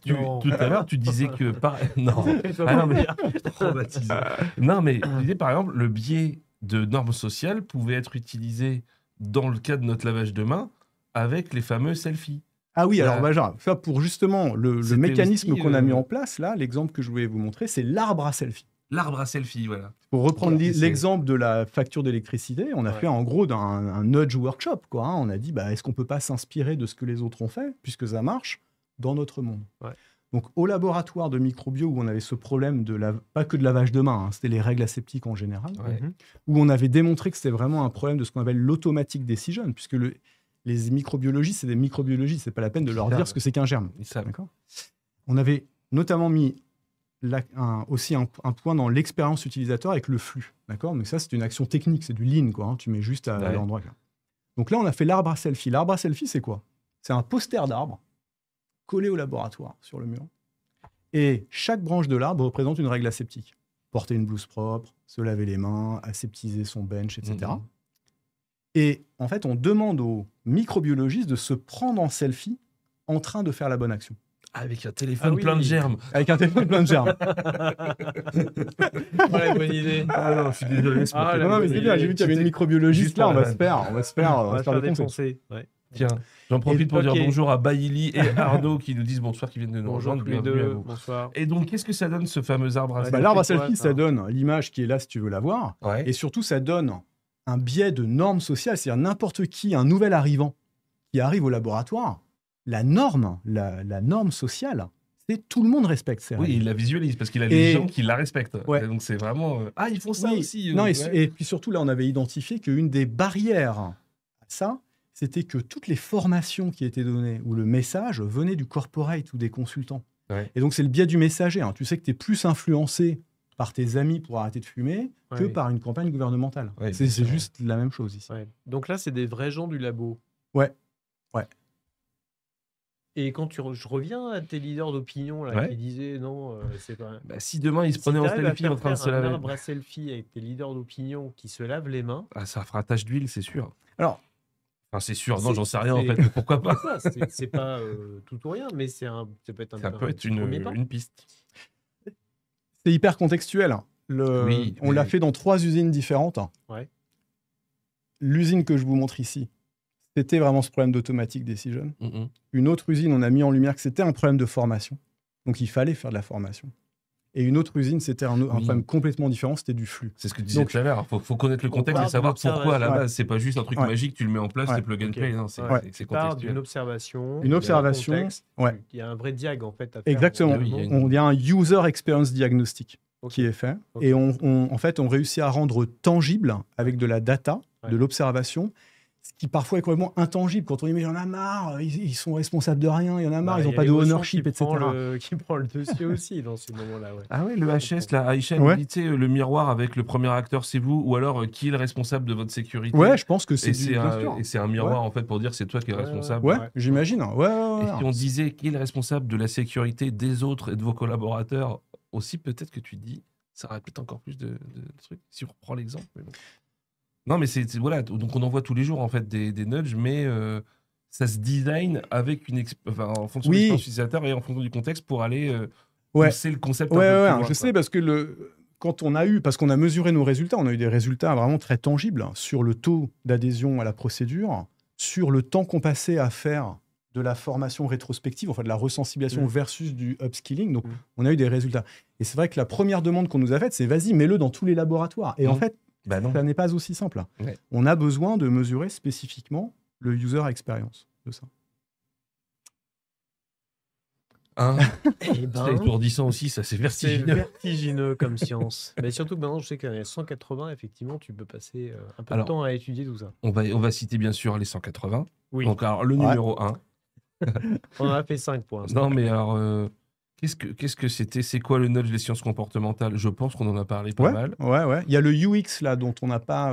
Non. tout à l'heure, tu disais que... Non, ah non, mais... Traumatisé. Non, mais tu disais, par exemple, le biais de normes sociales pouvait être utilisé dans le cas de notre lavage de mains avec les fameux selfies. Ah oui, alors Ouais. Benjamin, ça pour justement le C'était mécanisme aussi, qu'on a mis en place, là, l'exemple que je voulais vous montrer, c'est l'arbre à selfie. L'arbre à selfie, voilà. Pour reprendre Voilà, c'est- l'exemple de la facture d'électricité, on a Ouais. fait en gros un nudge workshop. Quoi, hein. On a dit, est-ce qu'on peut pas s'inspirer de ce que les autres ont fait, puisque ça marche, dans notre monde. Ouais. Donc au laboratoire de microbio, où on avait ce problème pas que de lavage de main, hein, c'était les règles aseptiques en général, Ouais. où on avait démontré que c'était vraiment un problème de ce qu'on appelle l'automatic decision, puisque les microbiologistes, c'est des microbiologistes, c'est pas la peine de leur Ils dire savent. ce que c'est qu'un germe. Ils savent. D'accord. On avait notamment mis aussi un point dans l'expérience utilisateur avec le flux. D'accord. Mais ça, c'est une action technique, c'est du lean, quoi. Hein. Tu mets juste à Ouais. l'endroit. Donc là, on a fait l'arbre à selfie. L'arbre à selfie, c'est quoi? C'est un poster d'arbre collé au laboratoire sur le mur. Et chaque branche de l'arbre représente une règle aseptique. Porter une blouse propre, se laver les mains, aseptiser son bench, etc. Mhm. Et en fait, on demande aux microbiologistes de se prendre en selfie en train de faire la bonne action. Avec un téléphone Ah oui. plein de germes. Avec un téléphone plein de germes. Voilà, bonne idée. Ah non, je suis désolé. Ah, Non, mais c'est bien, j'ai vu qu'il y avait une microbiologiste Juste là, pour on la va se faire, on va se faire, On va se faire défoncer. défoncer. Ouais. Tiens, j'en profite pour dire bonjour à Bailly et Arnaud qui nous disent bonsoir, qui viennent de nous rejoindre. Bienvenue à vous. Bonsoir. Et donc, qu'est-ce que ça donne ce fameux arbre à selfie? L'arbre à selfie, ça donne l'image qui est là si tu veux la voir. Ouais. Et surtout, ça donne un biais de normes sociales. C'est-à-dire n'importe qui, un nouvel arrivant qui arrive au laboratoire, la norme sociale, c'est tout le monde respecte ces règles. Oui, il la visualise parce qu'il a des gens qui la respectent. Ouais. Donc c'est vraiment... Ah, ils font ça aussi. Non, et puis surtout, là, on avait identifié qu'une des barrières à ça, c'était que toutes les formations qui étaient données, où le message venait du corporate ou des consultants. Ouais. Et donc, c'est le biais du messager. Hein. Tu sais que tu es plus influencé par tes amis pour arrêter de fumer que par une campagne gouvernementale. Ouais, c'est juste la même chose ici. Ouais. Donc là, c'est des vrais gens du labo. Ouais. Et quand je reviens à tes leaders d'opinion là, qui disaient non, c'est pas... si demain ils se prenaient en selfie en train de se laver... un arbre à selfie avec tes leaders d'opinion qui se lavent les mains... Ah, ça fera tache d'huile, c'est sûr. Alors... Enfin, c'est sûr, non, j'en sais rien en fait, pourquoi pas. C'est pas tout ou rien, mais ça peut être une piste. C'est hyper contextuel. On l'a fait dans 3 usines différentes. Ouais. L'usine que je vous montre ici, c'était vraiment ce problème d'automatic decision. Une autre usine, on a mis en lumière que c'était un problème de formation. Donc, il fallait faire de la formation. Et une autre usine, c'était un problème complètement différent, c'était du flux. C'est ce que tu disais tout à l'heure. Il faut connaître le contexte et savoir pourquoi à la base. C'est pas juste un truc magique, tu le mets en place, c'est plug and play. C'est contextuel. D'une observation. Une observation. Il y a un vrai diag en fait à faire. Exactement. Il y a un user experience diagnostic qui est fait. Et en fait, on réussit à rendre tangible avec de la data, de l'observation, ce qui parfois est complètement intangible. Quand on dit mais il y en a marre, ils sont responsables de rien, il y en a marre, ils n'ont pas de ownership, etc. Qui prend le dessus aussi dans ces moments-là. Ouais. Ah oui, le HS, là, Aïcha, tu sais, le miroir avec le premier acteur, c'est vous, ou alors qui est le responsable de votre sécurité? Ouais, je pense que c'est et c'est un miroir en fait pour dire c'est toi qui es responsable. Ouais, j'imagine. Et si on disait qui est le responsable de la sécurité des autres et de vos collaborateurs aussi, peut-être que tu dis, ça répète encore plus de trucs. Si on reprend l'exemple. Mais bon. Non, mais voilà, donc on en voit tous les jours en fait des nudges, mais ça se design avec en fonction de l'expérience utilisateur et en fonction du contexte pour aller pousser le concept. Je sais parce que quand on a parce qu'on a mesuré nos résultats, on a eu des résultats vraiment très tangibles sur le taux d'adhésion à la procédure, sur le temps qu'on passait à faire de la formation rétrospective, de la resensibilisation versus du upskilling. Donc, on a eu des résultats. Et c'est vrai que la première demande qu'on nous a faite, c'est vas-y, mets-le dans tous les laboratoires. Et en fait, ça n'est pas aussi simple. Ouais. On a besoin de mesurer spécifiquement le user experience de ça. C'est étourdissant aussi, ça, c'est vertigineux. C'est vertigineux comme science. Mais surtout que maintenant, je sais qu'il y en a 180, effectivement, tu peux passer un peu de temps à étudier tout ça. On va citer bien sûr les 180. Oui. Donc, alors, le numéro 1. On en a fait 5 pour l'instant. Non, mais alors... Qu'est-ce que c'était? C'est quoi le nudge des sciences comportementales? Je pense qu'on en a parlé pas mal. Ouais. Il y a le UX là dont on n'a pas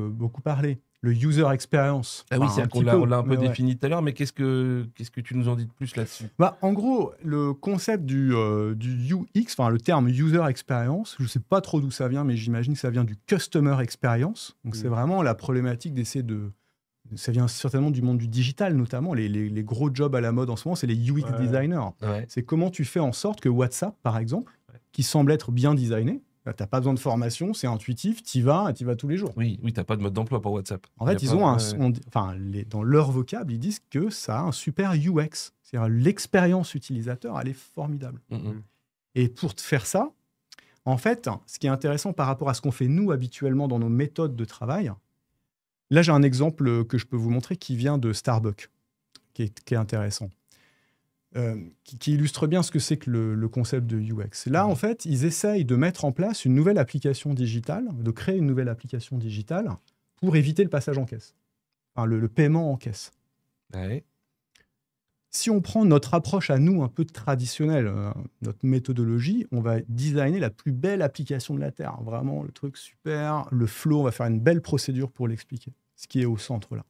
beaucoup parlé. Le user experience. Ah oui, on l'a un peu défini tout à l'heure, mais qu'est-ce que tu nous en dis de plus là-dessus? En gros, le concept du UX, le terme user experience, je ne sais pas trop d'où ça vient, mais j'imagine que ça vient du customer experience. Donc c'est vraiment la problématique d'essayer de... Ça vient certainement du monde du digital, notamment. Les gros jobs à la mode en ce moment, c'est les UX designers. Ouais. C'est comment tu fais en sorte que WhatsApp, par exemple, qui semble être bien designé, tu n'as pas besoin de formation, c'est intuitif, tu y vas tous les jours. Oui, tu n'as pas de mode d'emploi pour WhatsApp. En fait, dans leur vocable, ils disent que ça a un super UX. C'est-à-dire l'expérience utilisateur, elle est formidable. Et pour te faire ça, en fait, ce qui est intéressant par rapport à ce qu'on fait nous habituellement dans nos méthodes de travail, là, j'ai un exemple que je peux vous montrer qui vient de Starbucks, qui est intéressant, qui illustre bien ce que c'est que le concept de UX. Là, en fait, ils essayent de mettre en place une nouvelle application digitale, de créer une nouvelle application digitale pour éviter le passage en caisse, le paiement en caisse. Ouais. Si on prend notre approche à nous un peu traditionnelle, notre méthodologie, on va designer la plus belle application de la Terre. Vraiment, le truc super, le flow, on va faire une belle procédure pour l'expliquer, ce qui est au centre là.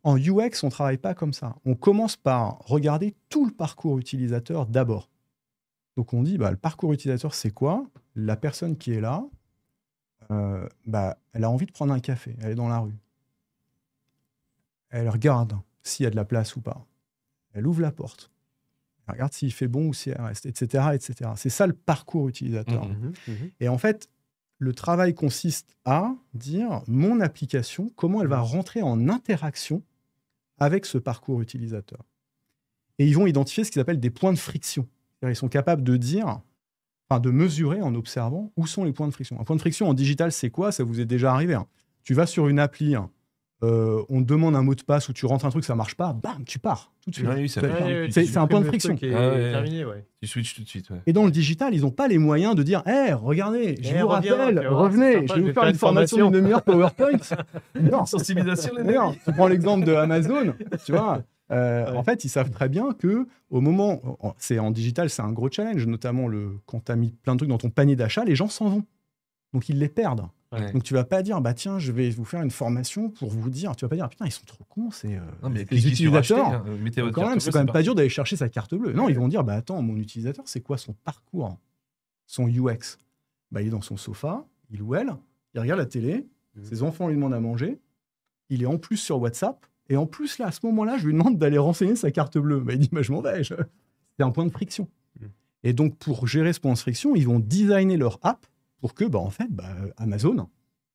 En UX, on ne travaille pas comme ça. On commence par regarder tout le parcours utilisateur d'abord. Donc on dit, le parcours utilisateur, c'est quoi? La personne qui est là, elle a envie de prendre un café, elle est dans la rue. Elle regarde s'il y a de la place ou pas. Elle ouvre la porte. Elle regarde s'il fait bon ou si elle reste, etc., etc. C'est ça le parcours utilisateur. Et en fait, le travail consiste à dire mon application, comment elle va rentrer en interaction avec ce parcours utilisateur. Et ils vont identifier ce qu'ils appellent des points de friction. C'est-à-dire, ils sont capables de dire, de mesurer en observant où sont les points de friction. Un point de friction en digital, c'est quoi? Ça vous est déjà arrivé. Tu vas sur une appli, on te demande un mot de passe ou tu rentres un truc, ça marche pas, bam, tu pars tout de suite. Oui, c'est un point de friction. Terminé, Tu switches tout de suite. Ouais. Et dans le digital, ils n'ont pas les moyens de dire regardez, je vous rappelle, revenez, je vais vous faire une formation d'une demi-heure PowerPoint. Non, sensibilisation. Non, tu prends l'exemple de Amazon, tu vois. En fait, ils savent très bien que au moment, en digital, c'est un gros challenge, notamment quand tu as mis plein de trucs dans ton panier d'achat, les gens s'en vont. Donc, ils les perdent. Ouais. Donc, tu vas pas dire, tiens, je vais vous faire une formation pour vous dire. Tu vas pas dire, putain, ils sont trop cons, les utilisateurs. Quand même, c'est quand même pas dur d'aller chercher sa carte bleue. Non, ils vont dire, attends, mon utilisateur, c'est quoi son parcours, son UX? Il est dans son sofa, il ou elle, il regarde la télé, ses enfants lui demandent à manger, il est en plus sur WhatsApp, et en plus, là, à ce moment-là, je lui demande d'aller renseigner sa carte bleue. Il dit, je m'en vais. C'est un point de friction. Et donc, pour gérer ce point de friction, ils vont designer leur app pour que, Amazon,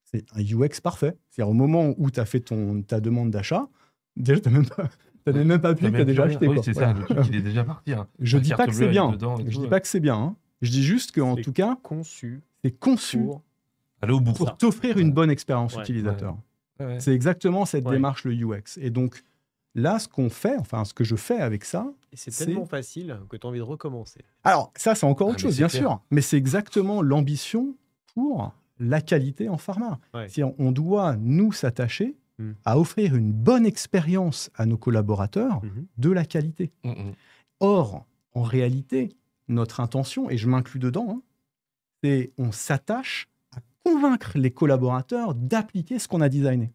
c'est un UX parfait. C'est-à-dire, au moment où tu as fait ta demande d'achat, déjà, tu n'as même pas appuyé que tu as déjà acheté. Oui, c'est ça, le truc, il est déjà parti. Je ne dis pas que c'est bien. Je dis pas que c'est bien. Je dis juste qu'en tout cas, c'est conçu pour t'offrir une bonne expérience utilisateur. Ouais. C'est exactement cette démarche, le UX. Et donc, là, ce que je fais avec ça... Et c'est tellement facile que tu as envie de recommencer. Alors, ça, c'est encore autre chose, bien sûr. Mais c'est exactement l'ambition pour la qualité en pharma. Ouais. On doit, nous, s'attacher à offrir une bonne expérience à nos collaborateurs de la qualité. Or, en réalité, notre intention, et je m'inclus dedans, c'est on s'attache à convaincre les collaborateurs d'appliquer ce qu'on a designé.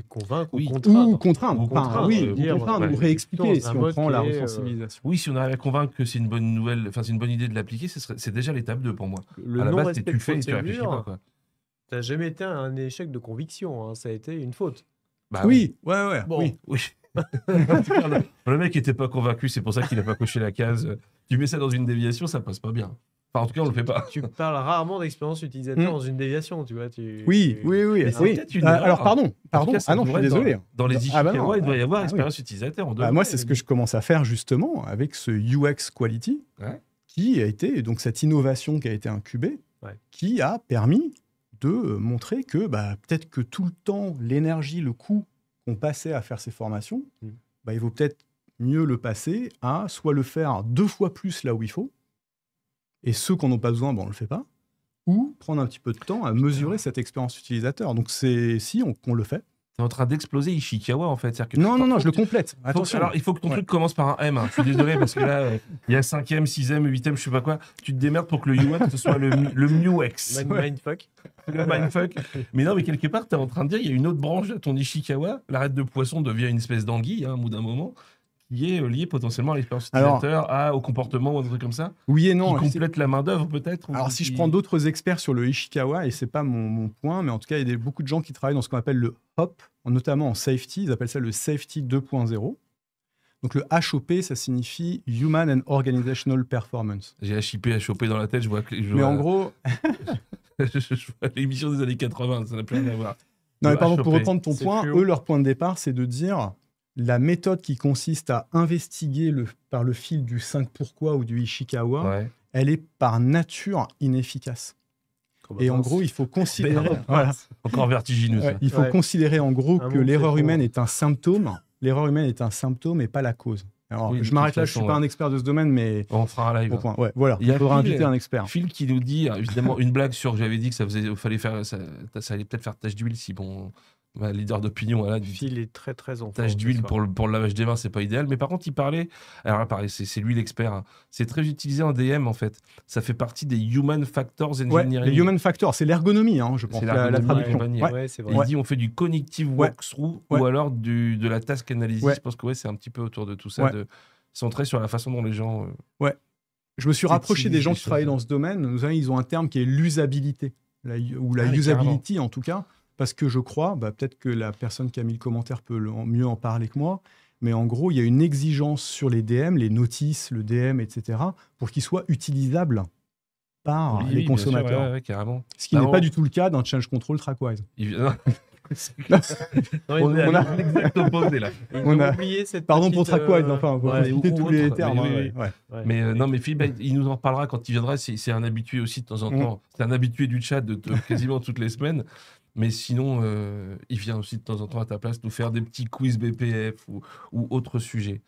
Convaincre ou contraindre. Ou réexpliquer si on prend la resensibilisation. Oui, si on arrive à convaincre que c'est une bonne nouvelle, c'est une bonne idée de l'appliquer, c'est déjà l'étape 2 pour moi. À la base, tu le fais et tu réfléchis pas. Tu n'as jamais été un échec de conviction, ça a été une faute. Oui. Le mec n'était pas convaincu, c'est pour ça qu'il n'a pas coché la case. Tu mets ça dans une déviation, ça passe pas bien. Enfin, en tout cas, on le fait pas. Tu parles rarement d'expérience utilisateur dans une déviation, tu vois. Oui. Alors, pardon. Je suis désolé. Dans les Ishikawa, il doit y avoir expérience utilisateur. Moi, c'est ce que je commence à faire justement avec ce UX Quality, qui a été, donc cette innovation qui a été incubée, qui a permis de montrer que peut-être que tout le temps, l'énergie, le coût qu'on passait à faire ces formations, il vaut peut-être mieux le passer à soit le faire 2 fois plus là où il faut, et ceux qui n'en ont pas besoin, on ne le fait pas, ou prendre un petit peu de temps à mesurer cette expérience utilisateur. Donc, on le fait. Tu es en train d'exploser Ishikawa, en fait. Non, je le complète. Attention. Alors, il faut que ton truc commence par un M. Je suis désolé, parce que là, il y a 5e, 6e, 8e, je sais pas quoi. Tu te démerdes pour que le UX, ce soit le MUX. Mindfuck. Le mindfuck. Mais non, mais quelque part, tu es en train de dire, il y a une autre branche à ton Ishikawa. L'arête de poisson devient une espèce d'anguille, au bout d'un moment, qui est lié potentiellement à l'expérience utilisateur, au comportement ou un truc comme ça. Oui et non. Qui complète la main-d'œuvre, peut-être. Alors, si je prends d'autres experts sur le Ishikawa, et c'est pas mon point, mais en tout cas, il y a beaucoup de gens qui travaillent dans ce qu'on appelle le HOP, notamment en safety. Ils appellent ça le Safety 2.0. Donc, le HOP, ça signifie Human and Organizational Performance. J'ai HIP, HOP dans la tête, je vois... en gros... je vois l'émission des années 80, ça n'a plus rien à voir. Non, mais pardon, pour reprendre ton point, eux, leur point de départ, c'est de dire... La méthode qui consiste à investiguer par le fil du 5 pourquoi ou du Ishikawa, elle est par nature inefficace. Et en gros, il faut considérer... Encore vertigineux. Il faut considérer en gros que l'erreur humaine est un symptôme. L'erreur humaine est un symptôme et pas la cause. Alors, je m'arrête là, je ne suis pas un expert de ce domaine, mais... On fera un live. Il faudra inviter un expert. Phil qui nous dit, évidemment, une blague sur... J'avais dit que ça allait peut-être faire tache d'huile si leader d'opinion, Phil est très très en tâche d'huile pour le lavage des mains, c'est pas idéal. Mais par contre, il parlait. Alors là, pareil, c'est lui l'expert. C'est très utilisé en DM en fait. Ça fait partie des human factors engineering. Les human factors, c'est l'ergonomie, je pense. La traduction. C'est vrai. Il dit on fait du cognitive walkthrough ou alors de la task analysis. Je pense que c'est un petit peu autour de tout ça, de centrer sur la façon dont les gens. Je me suis rapproché des gens qui travaillent dans ce domaine. Ils ont un terme qui est l'usabilité ou la usability en tout cas. Parce que je crois, peut-être que la personne qui a mis le commentaire peut mieux en parler que moi, mais en gros, il y a une exigence sur les DM, les notices, le DM, etc., pour qu'ils soient utilisables par les consommateurs. Carrément. Ce qui n'est pas du tout le cas d'un Change Control Trackwise. On a l'exact opposé là. On a oublié cette pardon petite, pour Traquad, enfin, pour ouais, éviter ou tous les autre, termes. mais Mais non, mais Philippe, il nous en reparlera quand il viendra. C'est un habitué aussi de temps en temps. C'est un habitué du chat de quasiment toutes les semaines. Mais sinon, il vient aussi de temps en temps à ta place nous faire des petits quiz BPF ou autres sujets.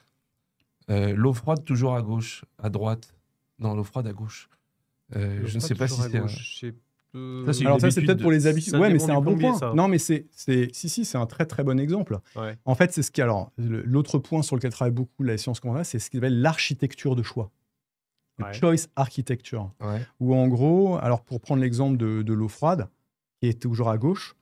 L'eau froide toujours à gauche, à droite. Non, l'eau froide à gauche. Je ne sais pas si c'est. Alors ça, c'est peut-être pour les habitudes. Ouais, mais c'est un bon point. Ça. Non, mais c'est un très très bon exemple. Ouais. En fait, c'est ce qui alors l'autre point sur lequel travaille beaucoup la science qu'on a, c'est ce qu'on appelle l'architecture de choix. Ouais. Choice architecture. Ouais. Où en gros, alors pour prendre l'exemple de l'eau froide, qui est toujours à gauche,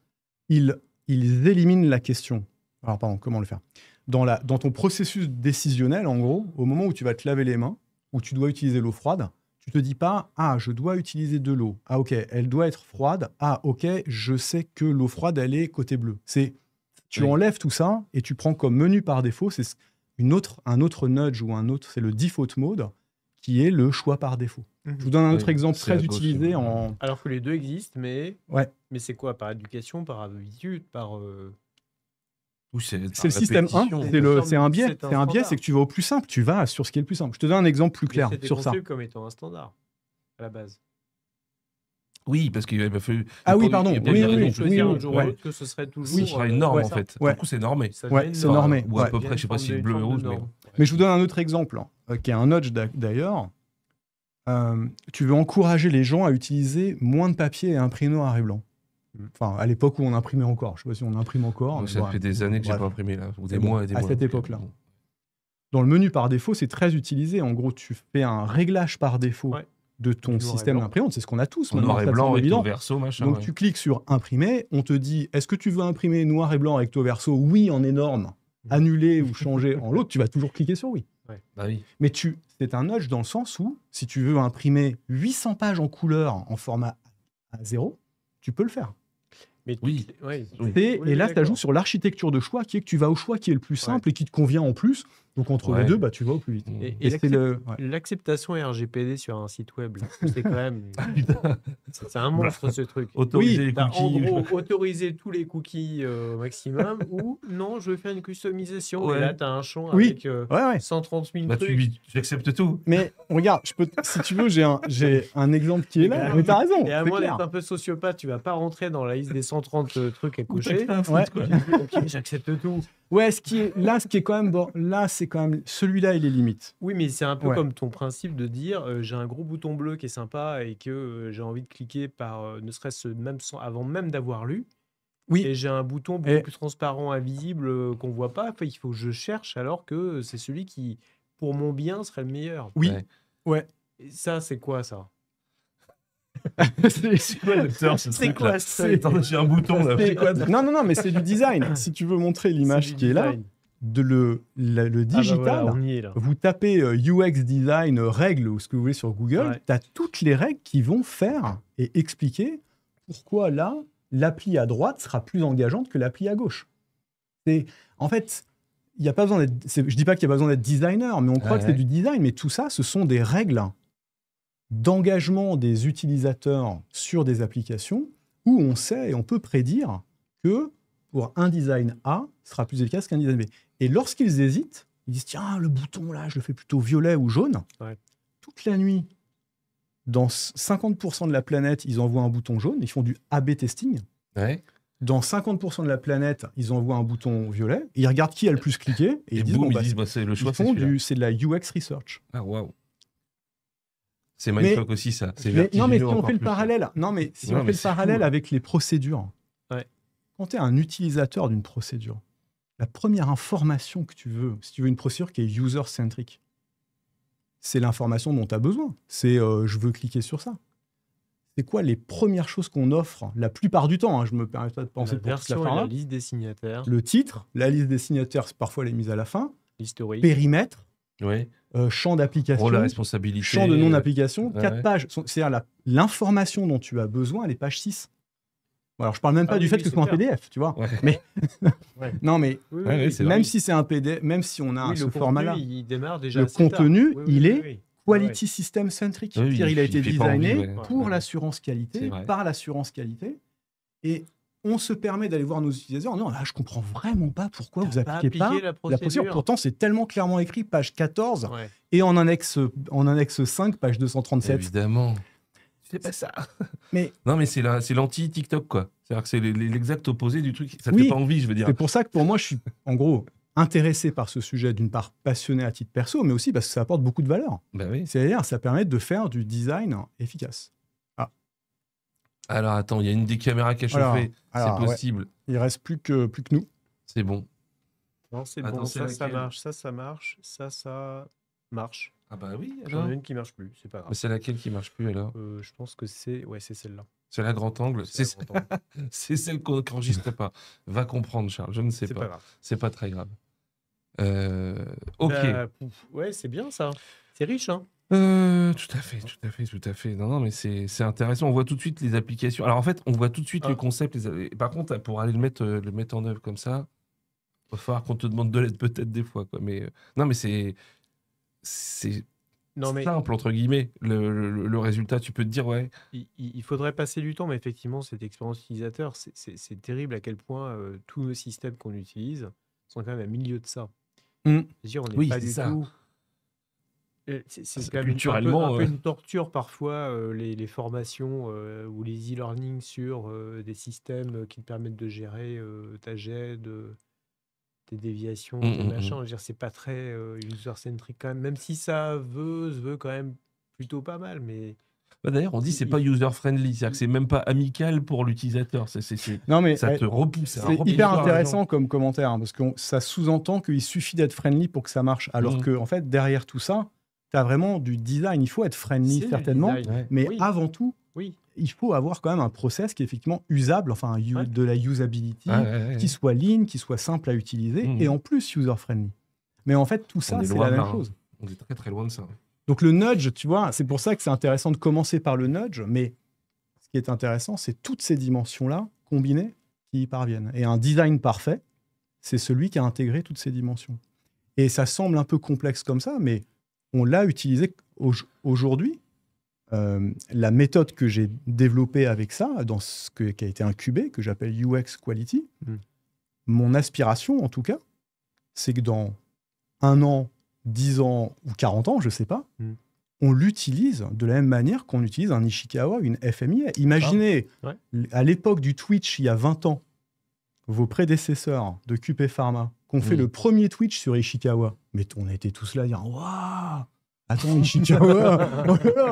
ils éliminent la question. Alors pardon, comment le faire ? Dans ton processus décisionnel, en gros, au moment où tu vas te laver les mains, où tu dois utiliser l'eau froide, tu te dis pas « Ah, je dois utiliser de l'eau. Ah, ok, elle doit être froide. Ah, ok, je sais que l'eau froide, elle est côté bleu. » Tu enlèves tout ça et tu prends comme menu par défaut, c'est un autre nudge ou c'est le default mode qui est le choix par défaut. Je vous donne un autre exemple très utilisé en... Alors que les deux existent, mais c'est quoi ? Par éducation, par habitude, par... C'est le système 1, c'est un biais. C'est un biais, c'est que tu vas au plus simple, tu vas sur ce qui est le plus simple. Je te donne un exemple plus clair sur ça. C'était conçu comme étant un standard, à la base. Oui, parce qu'il a fallu... Ah oui, pardon. Oui, un jour ou l'autre que ce serait toujours... Oui, ce sera une norme, en fait. Du coup, c'est normé. Ouais, c'est normé. Ou à peu près, je ne sais pas si c'est bleu et rouge, mais... Mais je vous donne un autre exemple, qui est un nudge d'ailleurs. Tu veux encourager les gens à utiliser moins de papier et imprimer noir et blanc. Enfin, à l'époque où on imprimait encore. Je ne sais pas si on imprime encore. Donc, ça fait des années que je n'ai pas imprimé, là. Ou des mois et des mois. À cette époque-là. Dans le menu par défaut, c'est très utilisé. En gros, tu fais un réglage par défaut de ton système d'imprimante. C'est ce qu'on a tous. Noir et blanc, recto verso, machin. Donc, tu cliques sur imprimer. On te dit, est-ce que tu veux imprimer noir et blanc recto verso ? Oui, en énorme. Annuler ou changer en l'autre. Tu vas toujours cliquer sur oui. Bah oui. Mais c'est un nudge dans le sens où, si tu veux imprimer 800 pages en couleur en format A0, tu peux le faire. Mais et là, ça joue sur l'architecture de choix, qui est que tu vas au choix qui est le plus simple et qui te convient en plus. Donc, entre les deux, tu vas au plus vite. Et l'acceptation RGPD sur un site web, c'est quand même... c'est un monstre, ce truc. Autoriser les cookies. En gros, autoriser tous les cookies au maximum, ou non, je veux faire une customisation. Et là, tu as un champ avec 130 000 trucs. J'accepte tout. Mais regarde, si tu veux, j'ai un exemple qui est là. Mais t'as raison. Et à moins d'être un peu sociopathe, tu vas pas rentrer dans la liste des 130 trucs à cocher. J'accepte tout. Ouais, ce qui est quand même celui-là, il est limite. Oui, mais c'est un peu comme ton principe de dire j'ai un gros bouton bleu qui est sympa et que j'ai envie de cliquer par ne serait-ce même avant même d'avoir lu. Oui. Et j'ai un bouton beaucoup plus transparent, invisible qu'on voit pas. Enfin, il faut que je cherche alors que c'est celui qui, pour mon bien, serait le meilleur. Oui. Ouais. Et ça, c'est quoi ça? C'est quoi docteur, c'est quoi j'ai un bouton là. Non, mais c'est du design. Si tu veux montrer l'image qui est là, le digital, vous tapez UX design règles ou ce que vous voulez sur Google, tu as toutes les règles qui vont faire et expliquer pourquoi là, l'appli à droite sera plus engageante que l'appli à gauche. En fait, il y a pas besoin d'être. Je dis pas qu'il y a pas besoin d'être designer, mais on croit que c'est du design. Mais tout ça, ce sont des règles d'engagement des utilisateurs sur des applications où on sait et on peut prédire que pour un design A sera plus efficace qu'un design B. Et lorsqu'ils hésitent, ils disent tiens, le bouton là, je le fais plutôt violet ou jaune. Toute la nuit, dans 50% de la planète, ils envoient un bouton jaune. Ils font du A/B testing. Dans 50% de la planète, ils envoient un bouton violet. Et ils regardent qui a le plus cliqué. Et ils disent c'est le choix, c'est de la UX research. Ah, waouh. C'est mindfuck aussi, ça. Non, mais si on fait le parallèle, avec les procédures, quand tu es un utilisateur d'une procédure, la première information que tu veux, si tu veux une procédure qui est user-centric, c'est l'information dont tu as besoin. C'est je veux cliquer sur ça. C'est quoi les premières choses qu'on offre la plupart du temps, je me permets pas de penser pour toute la fin, la liste des signataires. Le titre, la liste des signataires, parfois elle est mise à la fin. L'historique. Périmètre. Champ d'application, la responsabilité, champ de non-application, 4 pages. C'est-à-dire l'information dont tu as besoin, elle est page 6. Bon, alors, je parle même pas du fait que ce soit un PDF, tu vois. Mais non, mais même si c'est un PDF, même si on a ce format-là, il démarre déjà le contenu, il est quality system centric. C'est-à-dire, il a été designé pour l'assurance qualité, par l'assurance qualité. Et on se permet d'aller voir nos utilisateurs. Non, là, je comprends vraiment pas pourquoi vous appliquez pas la procédure. Pourtant, c'est tellement clairement écrit, page 14, et en annexe 5, page 237. Évidemment. C'est pas ça. Non, mais c'est l'anti-TikTok, quoi. C'est-à-dire que c'est l'exact opposé du truc. Ça te fait pas envie, je veux dire. C'est pour ça que pour moi, je suis, en gros, intéressé par ce sujet, d'une part passionné à titre perso, mais aussi parce que ça apporte beaucoup de valeur. Bah oui. C'est-à-dire, ça permet de faire du design efficace. Alors, attends, il y a une des caméras qui a chauffé. C'est possible. Ouais. Il reste plus que nous. C'est bon. Non, c'est bon. Ça marche. Ça marche. Ça marche. Ah bah oui, alors. J'en ai une qui marche plus, c'est pas grave. Mais c'est laquelle qui marche plus, alors Je pense que c'est celle-là. C'est la grand angle. C'est celle qu'on n'enregistre pas. Va comprendre, Charles. Je ne sais pas. C'est pas grave. C'est pas très grave. Ok. Ouais, c'est bien ça. C'est riche, hein. Tout à fait. Non, mais c'est intéressant. On voit tout de suite les applications. Alors en fait, on voit tout de suite le concept. Par contre, pour aller le mettre en œuvre comme ça, il va falloir qu'on te demande de l'aide peut-être des fois, quoi. Mais non, mais c'est simple entre guillemets. Le résultat, tu peux te dire ouais. Il faudrait passer du temps, mais effectivement, cette expérience utilisateur, c'est terrible à quel point tous nos systèmes qu'on utilise sont quand même à milieu de ça. C'est-à-dire, on n'est pas du tout. C'est quand même culturellement un peu une torture parfois, les formations ou les e-learning sur des systèmes qui te permettent de gérer ta GED, tes déviations, tes machins. Je veux dire, c'est pas très user-centric quand même si ça se veut quand même plutôt pas mal. Mais d'ailleurs, on dit c'est pas user-friendly, c'est-à-dire que c'est même pas amical pour l'utilisateur. Non, mais ça te repousse. C'est hyper intéressant comme commentaire, hein, parce que ça sous-entend qu'il suffit d'être friendly pour que ça marche. Alors que, en fait, derrière tout ça, tu as vraiment du design. Il faut être friendly, certainement, mais avant tout, il faut avoir quand même un process qui est effectivement usable, enfin de la usability, qui soit lean, qui soit simple à utiliser, et en plus user-friendly. Mais en fait, tout ça, c'est la même chose. On est très très loin de ça. Donc le nudge, tu vois, c'est pour ça que c'est intéressant de commencer par le nudge, mais ce qui est intéressant, c'est toutes ces dimensions-là combinées qui y parviennent. Et un design parfait, c'est celui qui a intégré toutes ces dimensions. Et ça semble un peu complexe comme ça, mais on l'a utilisé aujourd'hui. La méthode que j'ai développée avec ça, dans ce qui a été incubé, que j'appelle UX Quality, mon aspiration, en tout cas, c'est que dans 1 an, 10 ans ou 40 ans, je ne sais pas, on l'utilise de la même manière qu'on utilise un Ishikawa, une FMIA. Imaginez, à l'époque du Twitch, il y a 20 ans, vos prédécesseurs de QP Pharma, qui ont fait le premier Twitch sur Ishikawa. Mais on a été tous là à dire « Waouh, attends, Ishikawa,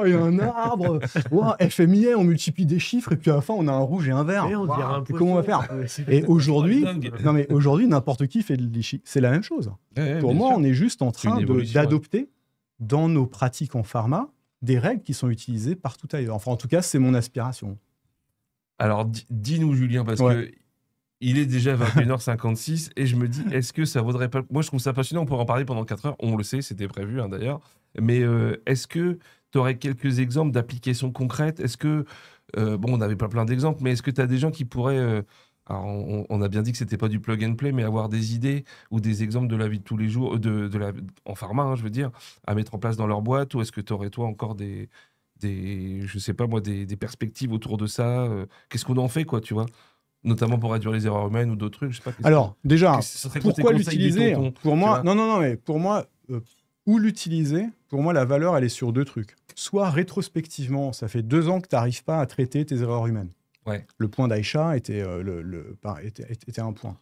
il y a un arbre, wow, FMIA, on multiplie des chiffres, et puis à la fin, on a un rouge et un vert. Comment on va faire ?» Et aujourd'hui, n'importe qui fait de l'Ishikawa. C'est la même chose. Pour moi, on est juste en train d'adopter dans nos pratiques en pharma des règles qui sont utilisées partout ailleurs. Enfin, en tout cas, c'est mon aspiration. Alors, dis-nous, Julien, parce que il est déjà 21h56 et je me dis, est-ce que ça vaudrait pas... Moi, je trouve ça passionnant, on pourrait en parler pendant 4 heures. On le sait, c'était prévu d'ailleurs. Mais est-ce que tu aurais quelques exemples d'applications concrètes? Est-ce que... on avait pas plein d'exemples, mais est-ce que tu as des gens qui pourraient... alors, on a bien dit que c'était pas du plug and play, mais avoir des idées ou des exemples de la vie de tous les jours, en pharma, hein, je veux dire, à mettre en place dans leur boîte? Ou est-ce que tu aurais, toi, encore des je sais pas moi, des perspectives autour de ça? Qu'est-ce qu'on en fait, quoi, tu vois? Notamment pour réduire les erreurs humaines ou d'autres trucs, je sais pas. Alors, déjà, pourquoi l'utiliser? Pour moi, mais pour moi, où l'utiliser? Pour moi, la valeur, elle est sur 2 trucs. Soit rétrospectivement, ça fait 2 ans que tu n'arrives pas à traiter tes erreurs humaines. Le point d'Aïcha était un point.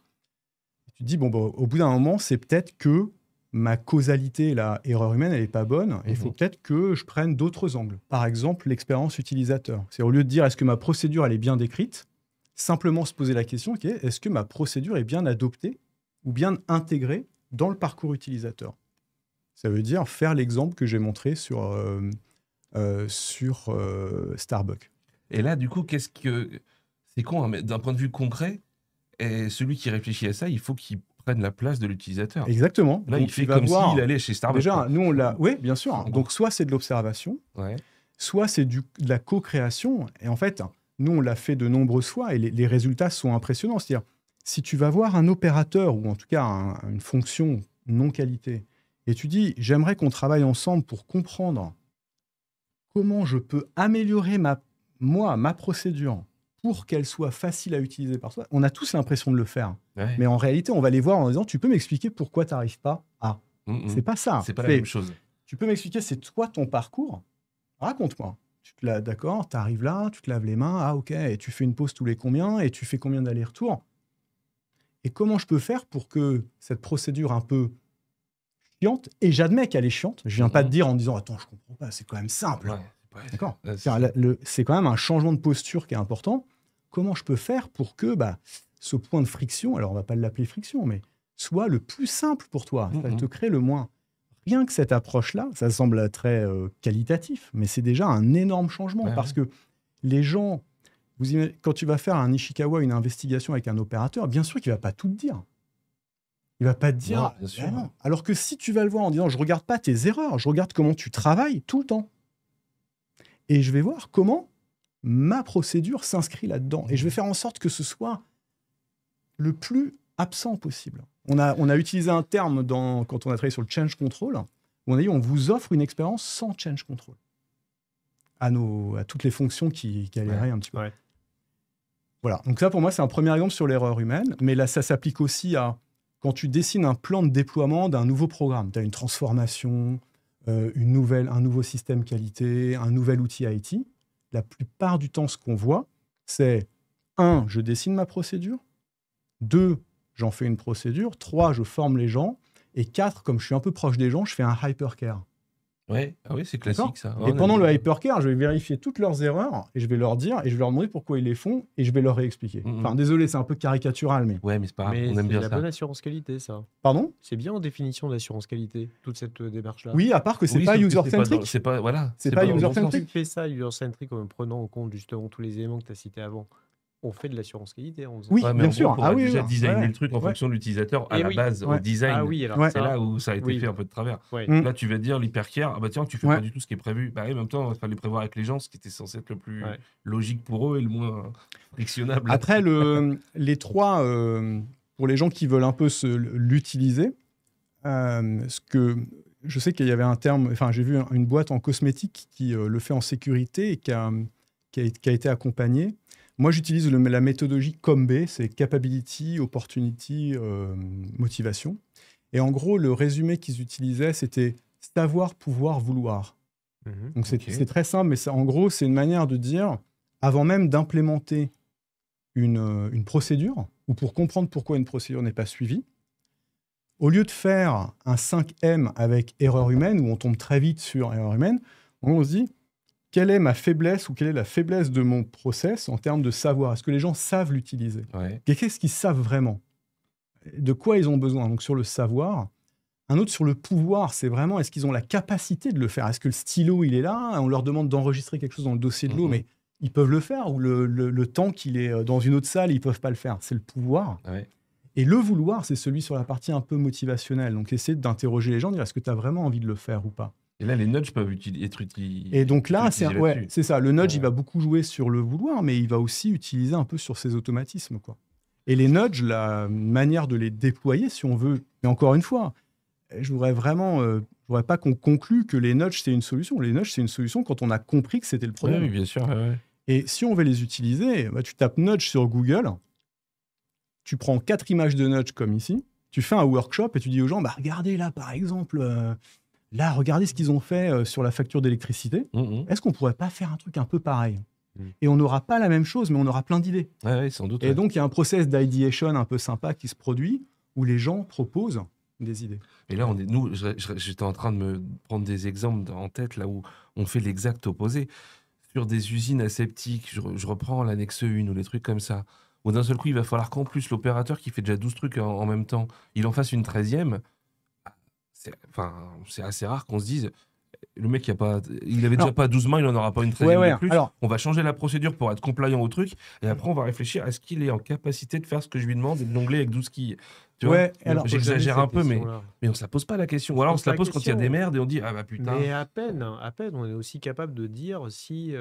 Tu te dis, au bout d'un moment, c'est peut-être que ma causalité, la erreur humaine, elle n'est pas bonne. Il faut peut-être que je prenne d'autres angles. Par exemple, l'expérience utilisateur. C'est au lieu de dire, est-ce que ma procédure, elle est bien décrite? Simplement se poser la question qui est, est-ce que ma procédure est bien adoptée ou bien intégrée dans le parcours utilisateur? Ça veut dire faire l'exemple que j'ai montré sur Starbucks. Et là, du coup, c'est con, hein, d'un point de vue concret, et celui qui réfléchit à ça, il faut qu'il prenne la place de l'utilisateur. Exactement. Là, donc, il fait comme s'il allait chez Starbucks. Déjà, nous, on l'a... Oui, bien sûr. Donc, soit c'est de l'observation, soit c'est de la co-création. Et en fait... Nous, on l'a fait de nombreuses fois et les résultats sont impressionnants. C'est-à-dire, si tu vas voir un opérateur ou en tout cas une fonction non qualité et tu dis, j'aimerais qu'on travaille ensemble pour comprendre comment je peux améliorer ma procédure pour qu'elle soit facile à utiliser par toi. On a tous l'impression de le faire. Ouais. Mais en réalité, on va les voir en disant, tu peux m'expliquer pourquoi tu n'arrives pas à... C'est pas ça. C'est pas la même chose. Tu peux m'expliquer, c'est toi ton parcours. Raconte-moi. D'accord, tu arrives là, tu te laves les mains, ah ok, et tu fais une pause tous les combien, et tu fais combien d'allers-retours? Et comment je peux faire pour que cette procédure un peu chiante, et j'admets qu'elle est chiante, je viens pas te dire en disant, attends, je comprends pas, c'est quand même simple. Ouais. D'accord. C'est quand même un changement de posture qui est important. Comment je peux faire pour que ce point de friction, alors on va pas l'appeler friction, mais soit le plus simple pour toi, ça te crée le moins. Rien que cette approche-là, ça semble très qualitatif, mais c'est déjà un énorme changement parce que les gens, quand tu vas faire un Ishikawa, une investigation avec un opérateur, bien sûr qu'il ne va pas tout te dire. Il ne va pas te dire non. Alors que si tu vas le voir en disant je ne regarde pas tes erreurs, je regarde comment tu travailles tout le temps. Et je vais voir comment ma procédure s'inscrit là-dedans. Et je vais faire en sorte que ce soit le plus absent possible. On a utilisé un terme quand on a travaillé sur le change control, où on a dit on vous offre une expérience sans change control à toutes les fonctions qui galèrent un petit peu. Ouais. Voilà, donc ça pour moi c'est un premier exemple sur l'erreur humaine, mais là ça s'applique aussi à quand tu dessines un plan de déploiement d'un nouveau programme, tu as une transformation, un nouveau système qualité, un nouvel outil IT. La plupart du temps, ce qu'on voit, c'est 1, je dessine ma procédure, 2, j'en fais une procédure, 3, je forme les gens, et 4, comme je suis un peu proche des gens, je fais un hypercare. Ouais. Ah oui, c'est classique ça. Et pendant le hypercare, je vais vérifier toutes leurs erreurs, et je vais leur dire, et je vais leur demander pourquoi ils les font, et je vais leur réexpliquer. Enfin, désolé, c'est un peu caricatural, mais... Ouais, mais c'est pas grave, on aime bien ça. C'est la bonne assurance qualité, ça. Pardon ? C'est bien en définition d'assurance qualité, toute cette démarche-là. Oui, à part que c'est pas user-centric. C'est pas user-centric. Tu fais ça user-centric en prenant en compte justement tous les éléments que tu as cités avant. On fait de l'assurance qualité. Oui, bien sûr. On a déjà designé le truc en fonction de l'utilisateur à la base, au design. Ah oui, alors c'est là où ça a été fait un peu de travers. Là, tu vas dire l'hypercare, ah bah tiens, tu fais pas du tout ce qui est prévu. Bah oui, en même temps, il fallait prévoir avec les gens ce qui était censé être le plus logique pour eux et le moins frictionnable. Après, les trois, pour les gens qui veulent un peu l'utiliser, je sais qu'il y avait un terme, enfin j'ai vu une boîte en cosmétique qui le fait en sécurité et qui a été accompagnée. Moi, j'utilise la méthodologie COMB, c'est Capability, Opportunity, Motivation. Et en gros, le résumé qu'ils utilisaient, c'était savoir, pouvoir, vouloir. Donc, c'est très simple, mais en gros, c'est une manière de dire, avant même d'implémenter une procédure, ou pour comprendre pourquoi une procédure n'est pas suivie, au lieu de faire un 5M avec erreur humaine, où on tombe très vite sur erreur humaine, on se dit, quelle est ma faiblesse ou quelle est la faiblesse de mon process en termes de savoir? Est-ce que les gens savent l'utiliser? Qu'est-ce qu'ils savent vraiment? De quoi ils ont besoin? Donc sur le savoir. Un autre sur le pouvoir, c'est vraiment, est-ce qu'ils ont la capacité de le faire? Est-ce que le stylo, il est là? On leur demande d'enregistrer quelque chose dans le dossier de l'eau, mais ils peuvent le faire? Ou le temps qu'il est dans une autre salle, ils ne peuvent pas le faire? C'est le pouvoir. Et le vouloir, c'est celui sur la partie un peu motivationnelle. Donc essayer d'interroger les gens, dire est-ce que tu as vraiment envie de le faire ou pas? Et là, les nudges peuvent être utilisés. Et donc là, c'est ça. Le nudge, il va beaucoup jouer sur le vouloir, mais il va aussi utiliser un peu sur ses automatismes, quoi. Et les nudges, la manière de les déployer, si on veut... Mais encore une fois, je voudrais pas qu'on conclue que les nudges, c'est une solution. Les nudges, c'est une solution quand on a compris que c'était le problème. Oui, bien sûr. Et si on veut les utiliser, tu tapes nudge sur Google, tu prends 4 images de nudge comme ici, tu fais un workshop et tu dis aux gens, regardez là, par exemple... Là, regardez ce qu'ils ont fait sur la facture d'électricité. Est-ce qu'on ne pourrait pas faire un truc un peu pareil? Et on n'aura pas la même chose, mais on aura plein d'idées. Sans doute. Et donc, il y a un process d'ideation un peu sympa qui se produit où les gens proposent des idées. Et là, j'étais en train de me prendre des exemples en tête là où on fait l'exact opposé. Sur des usines aseptiques, je reprends l'annexe 1 ou les trucs comme ça, où d'un seul coup, il va falloir qu'en plus, l'opérateur qui fait déjà 12 trucs en même temps, il en fasse une 13e. C'est assez rare qu'on se dise, le mec, il avait déjà pas 12 mains, il n'en aura pas une 13e de plus. Alors, on va changer la procédure pour être compliant au truc, et après, on va réfléchir, est-ce qu'il est en capacité de faire ce que je lui demande et de jongler avec 12 quilles? J'exagère un peu, mais on ne se la pose pas la question. Ou alors, on se la pose quand il y a des merdes et on dit, ah bah putain. Mais à peine, on est aussi capable de dire si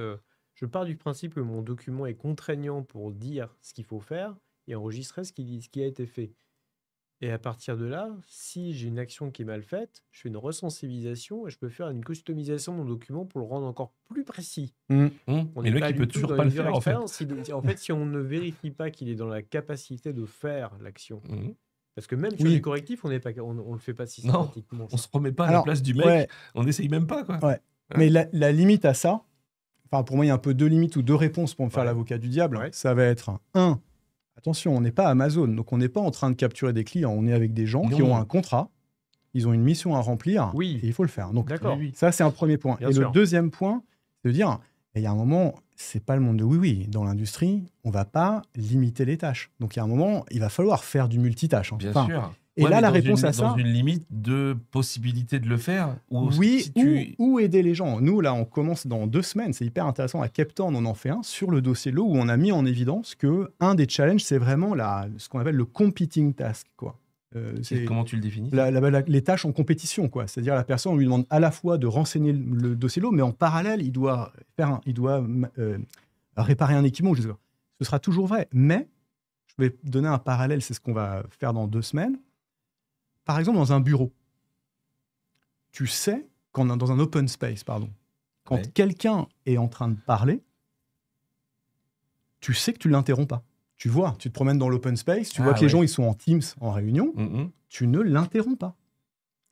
je pars du principe que mon document est contraignant pour dire ce qu'il faut faire et enregistrer ce qui a été fait. Et à partir de là, si j'ai une action qui est mal faite, je fais une resensibilisation et je peux faire une customisation de mon document pour le rendre encore plus précis. Mais On le n'est mec, pas il du peut tout toujours dans pas une le dure faire, en fait. expérience. En fait, si on ne vérifie pas qu'il est dans la capacité de faire l'action, parce que même sur Oui. les correctifs, on le fait pas systématiquement. On ça. se remet pas à la Alors, place du mec, ouais. on n'essaye même pas, quoi. Ouais. Mais la limite à ça, enfin pour moi, il y a un peu deux limites ou deux réponses pour me faire Ouais. l'avocat du diable. Ouais. Ça va être attention, on n'est pas Amazon, donc on n'est pas en train de capturer des clients, on est avec des gens qui Non. ont un contrat, ils ont une mission à remplir, Oui. et il faut le faire. Donc D'accord. Oui. ça, c'est un premier point. Bien et sûr. le deuxième point, c'est de dire, il y a un moment, c'est pas le monde de oui-oui. Dans l'industrie, on va pas limiter les tâches. Donc il y a un moment, il va falloir faire du multitâche. Bien Enfin, sûr. Et Ouais, là, mais la dans réponse une- à ça... Dans une limite de possibilité de le faire. Ou Oui, si tu... ou aider les gens. Nous, là, on commence dans 2 semaines. C'est hyper intéressant. À Cape Town, on en fait un sur le dossier de l'eau où on a mis en évidence que un des challenges, c'est vraiment ce qu'on appelle le competing task, quoi. C'est Comment tu le définis? les tâches en compétition, quoi. C'est-à-dire la personne, on lui demande à la fois de renseigner le dossier de l'eau, mais en parallèle, il doit réparer un équipement. Je sais pas. Ce sera toujours vrai. Mais je vais donner un parallèle. C'est ce qu'on va faire dans 2 semaines. Par exemple, dans un bureau, tu sais, dans un open space, quand Ouais. quelqu'un est en train de parler, tu sais que tu ne l'interromps pas. Tu vois, tu te promènes dans l'open space, tu vois que les gens ils sont en Teams, en réunion, tu ne l'interromps pas.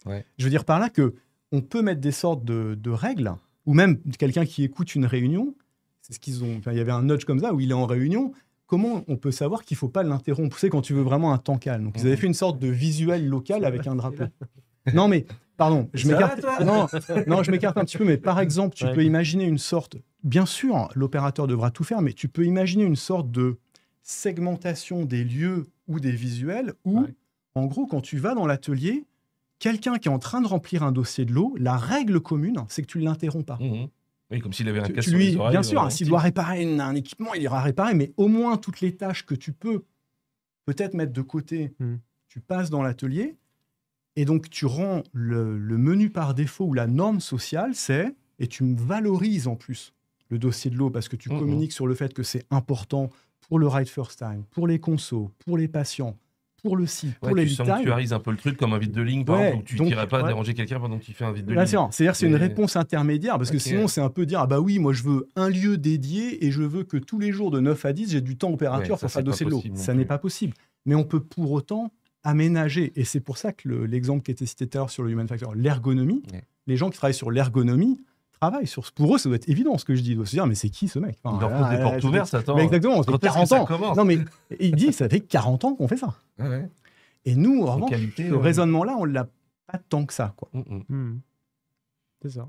Ouais. Je veux dire par là que on peut mettre des sortes de règles, ou même quelqu'un qui écoute une réunion, c'est ce qu'ils ont. Enfin, il y avait un nudge comme ça où il est en réunion. Comment on peut savoir qu'il ne faut pas l'interrompre? Tu sais, quand tu veux vraiment un temps calme. Donc, ils avaient fait une sorte de visuel local avec un drapeau. Non, mais, pardon, je m'écarte. Non, je m'écarte un petit peu, mais par exemple, tu peux imaginer une sorte. Bien sûr, l'opérateur devra tout faire, mais tu peux imaginer une sorte de segmentation des lieux ou des visuels où, en gros, quand tu vas dans l'atelier, quelqu'un qui est en train de remplir un dossier de l'eau, la règle commune, c'est que tu ne l'interromps pas. Oui, comme s'il avait un casque sur les oreilles. Bien sûr, s'il doit réparer un équipement, il ira réparer, mais au moins toutes les tâches que tu peux peut-être mettre de côté, tu passes dans l'atelier, et donc tu rends le menu par défaut ou la norme sociale, et tu valorises en plus le dossier de l'eau parce que tu communiques sur le fait que c'est important pour le ride first time, pour les consos, pour les patients, pour le site, pour les lead time. Tu sanctuarises un peu le truc comme un vide de ligne, par exemple, où tu n'irais pas déranger quelqu'un pendant que tu fais un vide de ligne. C'est-à-dire c'est une réponse intermédiaire, parce que sinon c'est un peu dire, ah bah oui, moi je veux un lieu dédié et je veux que tous les jours de 9 à 10, j'ai du temps opérateur pour faire le dossier de l'eau. Ça n'est pas possible. Mais on peut pour autant aménager, et c'est pour ça que l'exemple qui était cité tout à l'heure sur le human factor, l'ergonomie, les gens qui travaillent sur l'ergonomie, travaillent sur... Pour eux, ça doit être évident ce que je dis. Ils doivent se dire, mais c'est qui ce mec? Il leur faut des portes ouvertes, attends. Mais exactement, ça fait 40 ans. Commence Non, mais il dit, ça fait 40 ans qu'on fait ça. Ouais. Et nous, en revanche, ce raisonnement-là, on ne l'a pas tant que ça, quoi. C'est ça.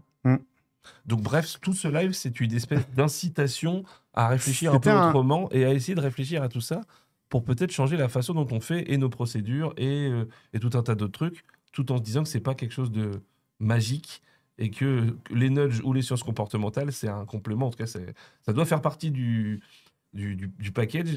Donc, bref, tout ce live, c'est une espèce d'incitation à réfléchir un peu autrement et à essayer de réfléchir à tout ça pour peut-être changer la façon dont on fait et nos procédures et tout un tas d'autres trucs, tout en se disant que c'est pas quelque chose de magique et que les nudges ou les sciences comportementales, c'est un complément. En tout cas, ça doit faire partie du package.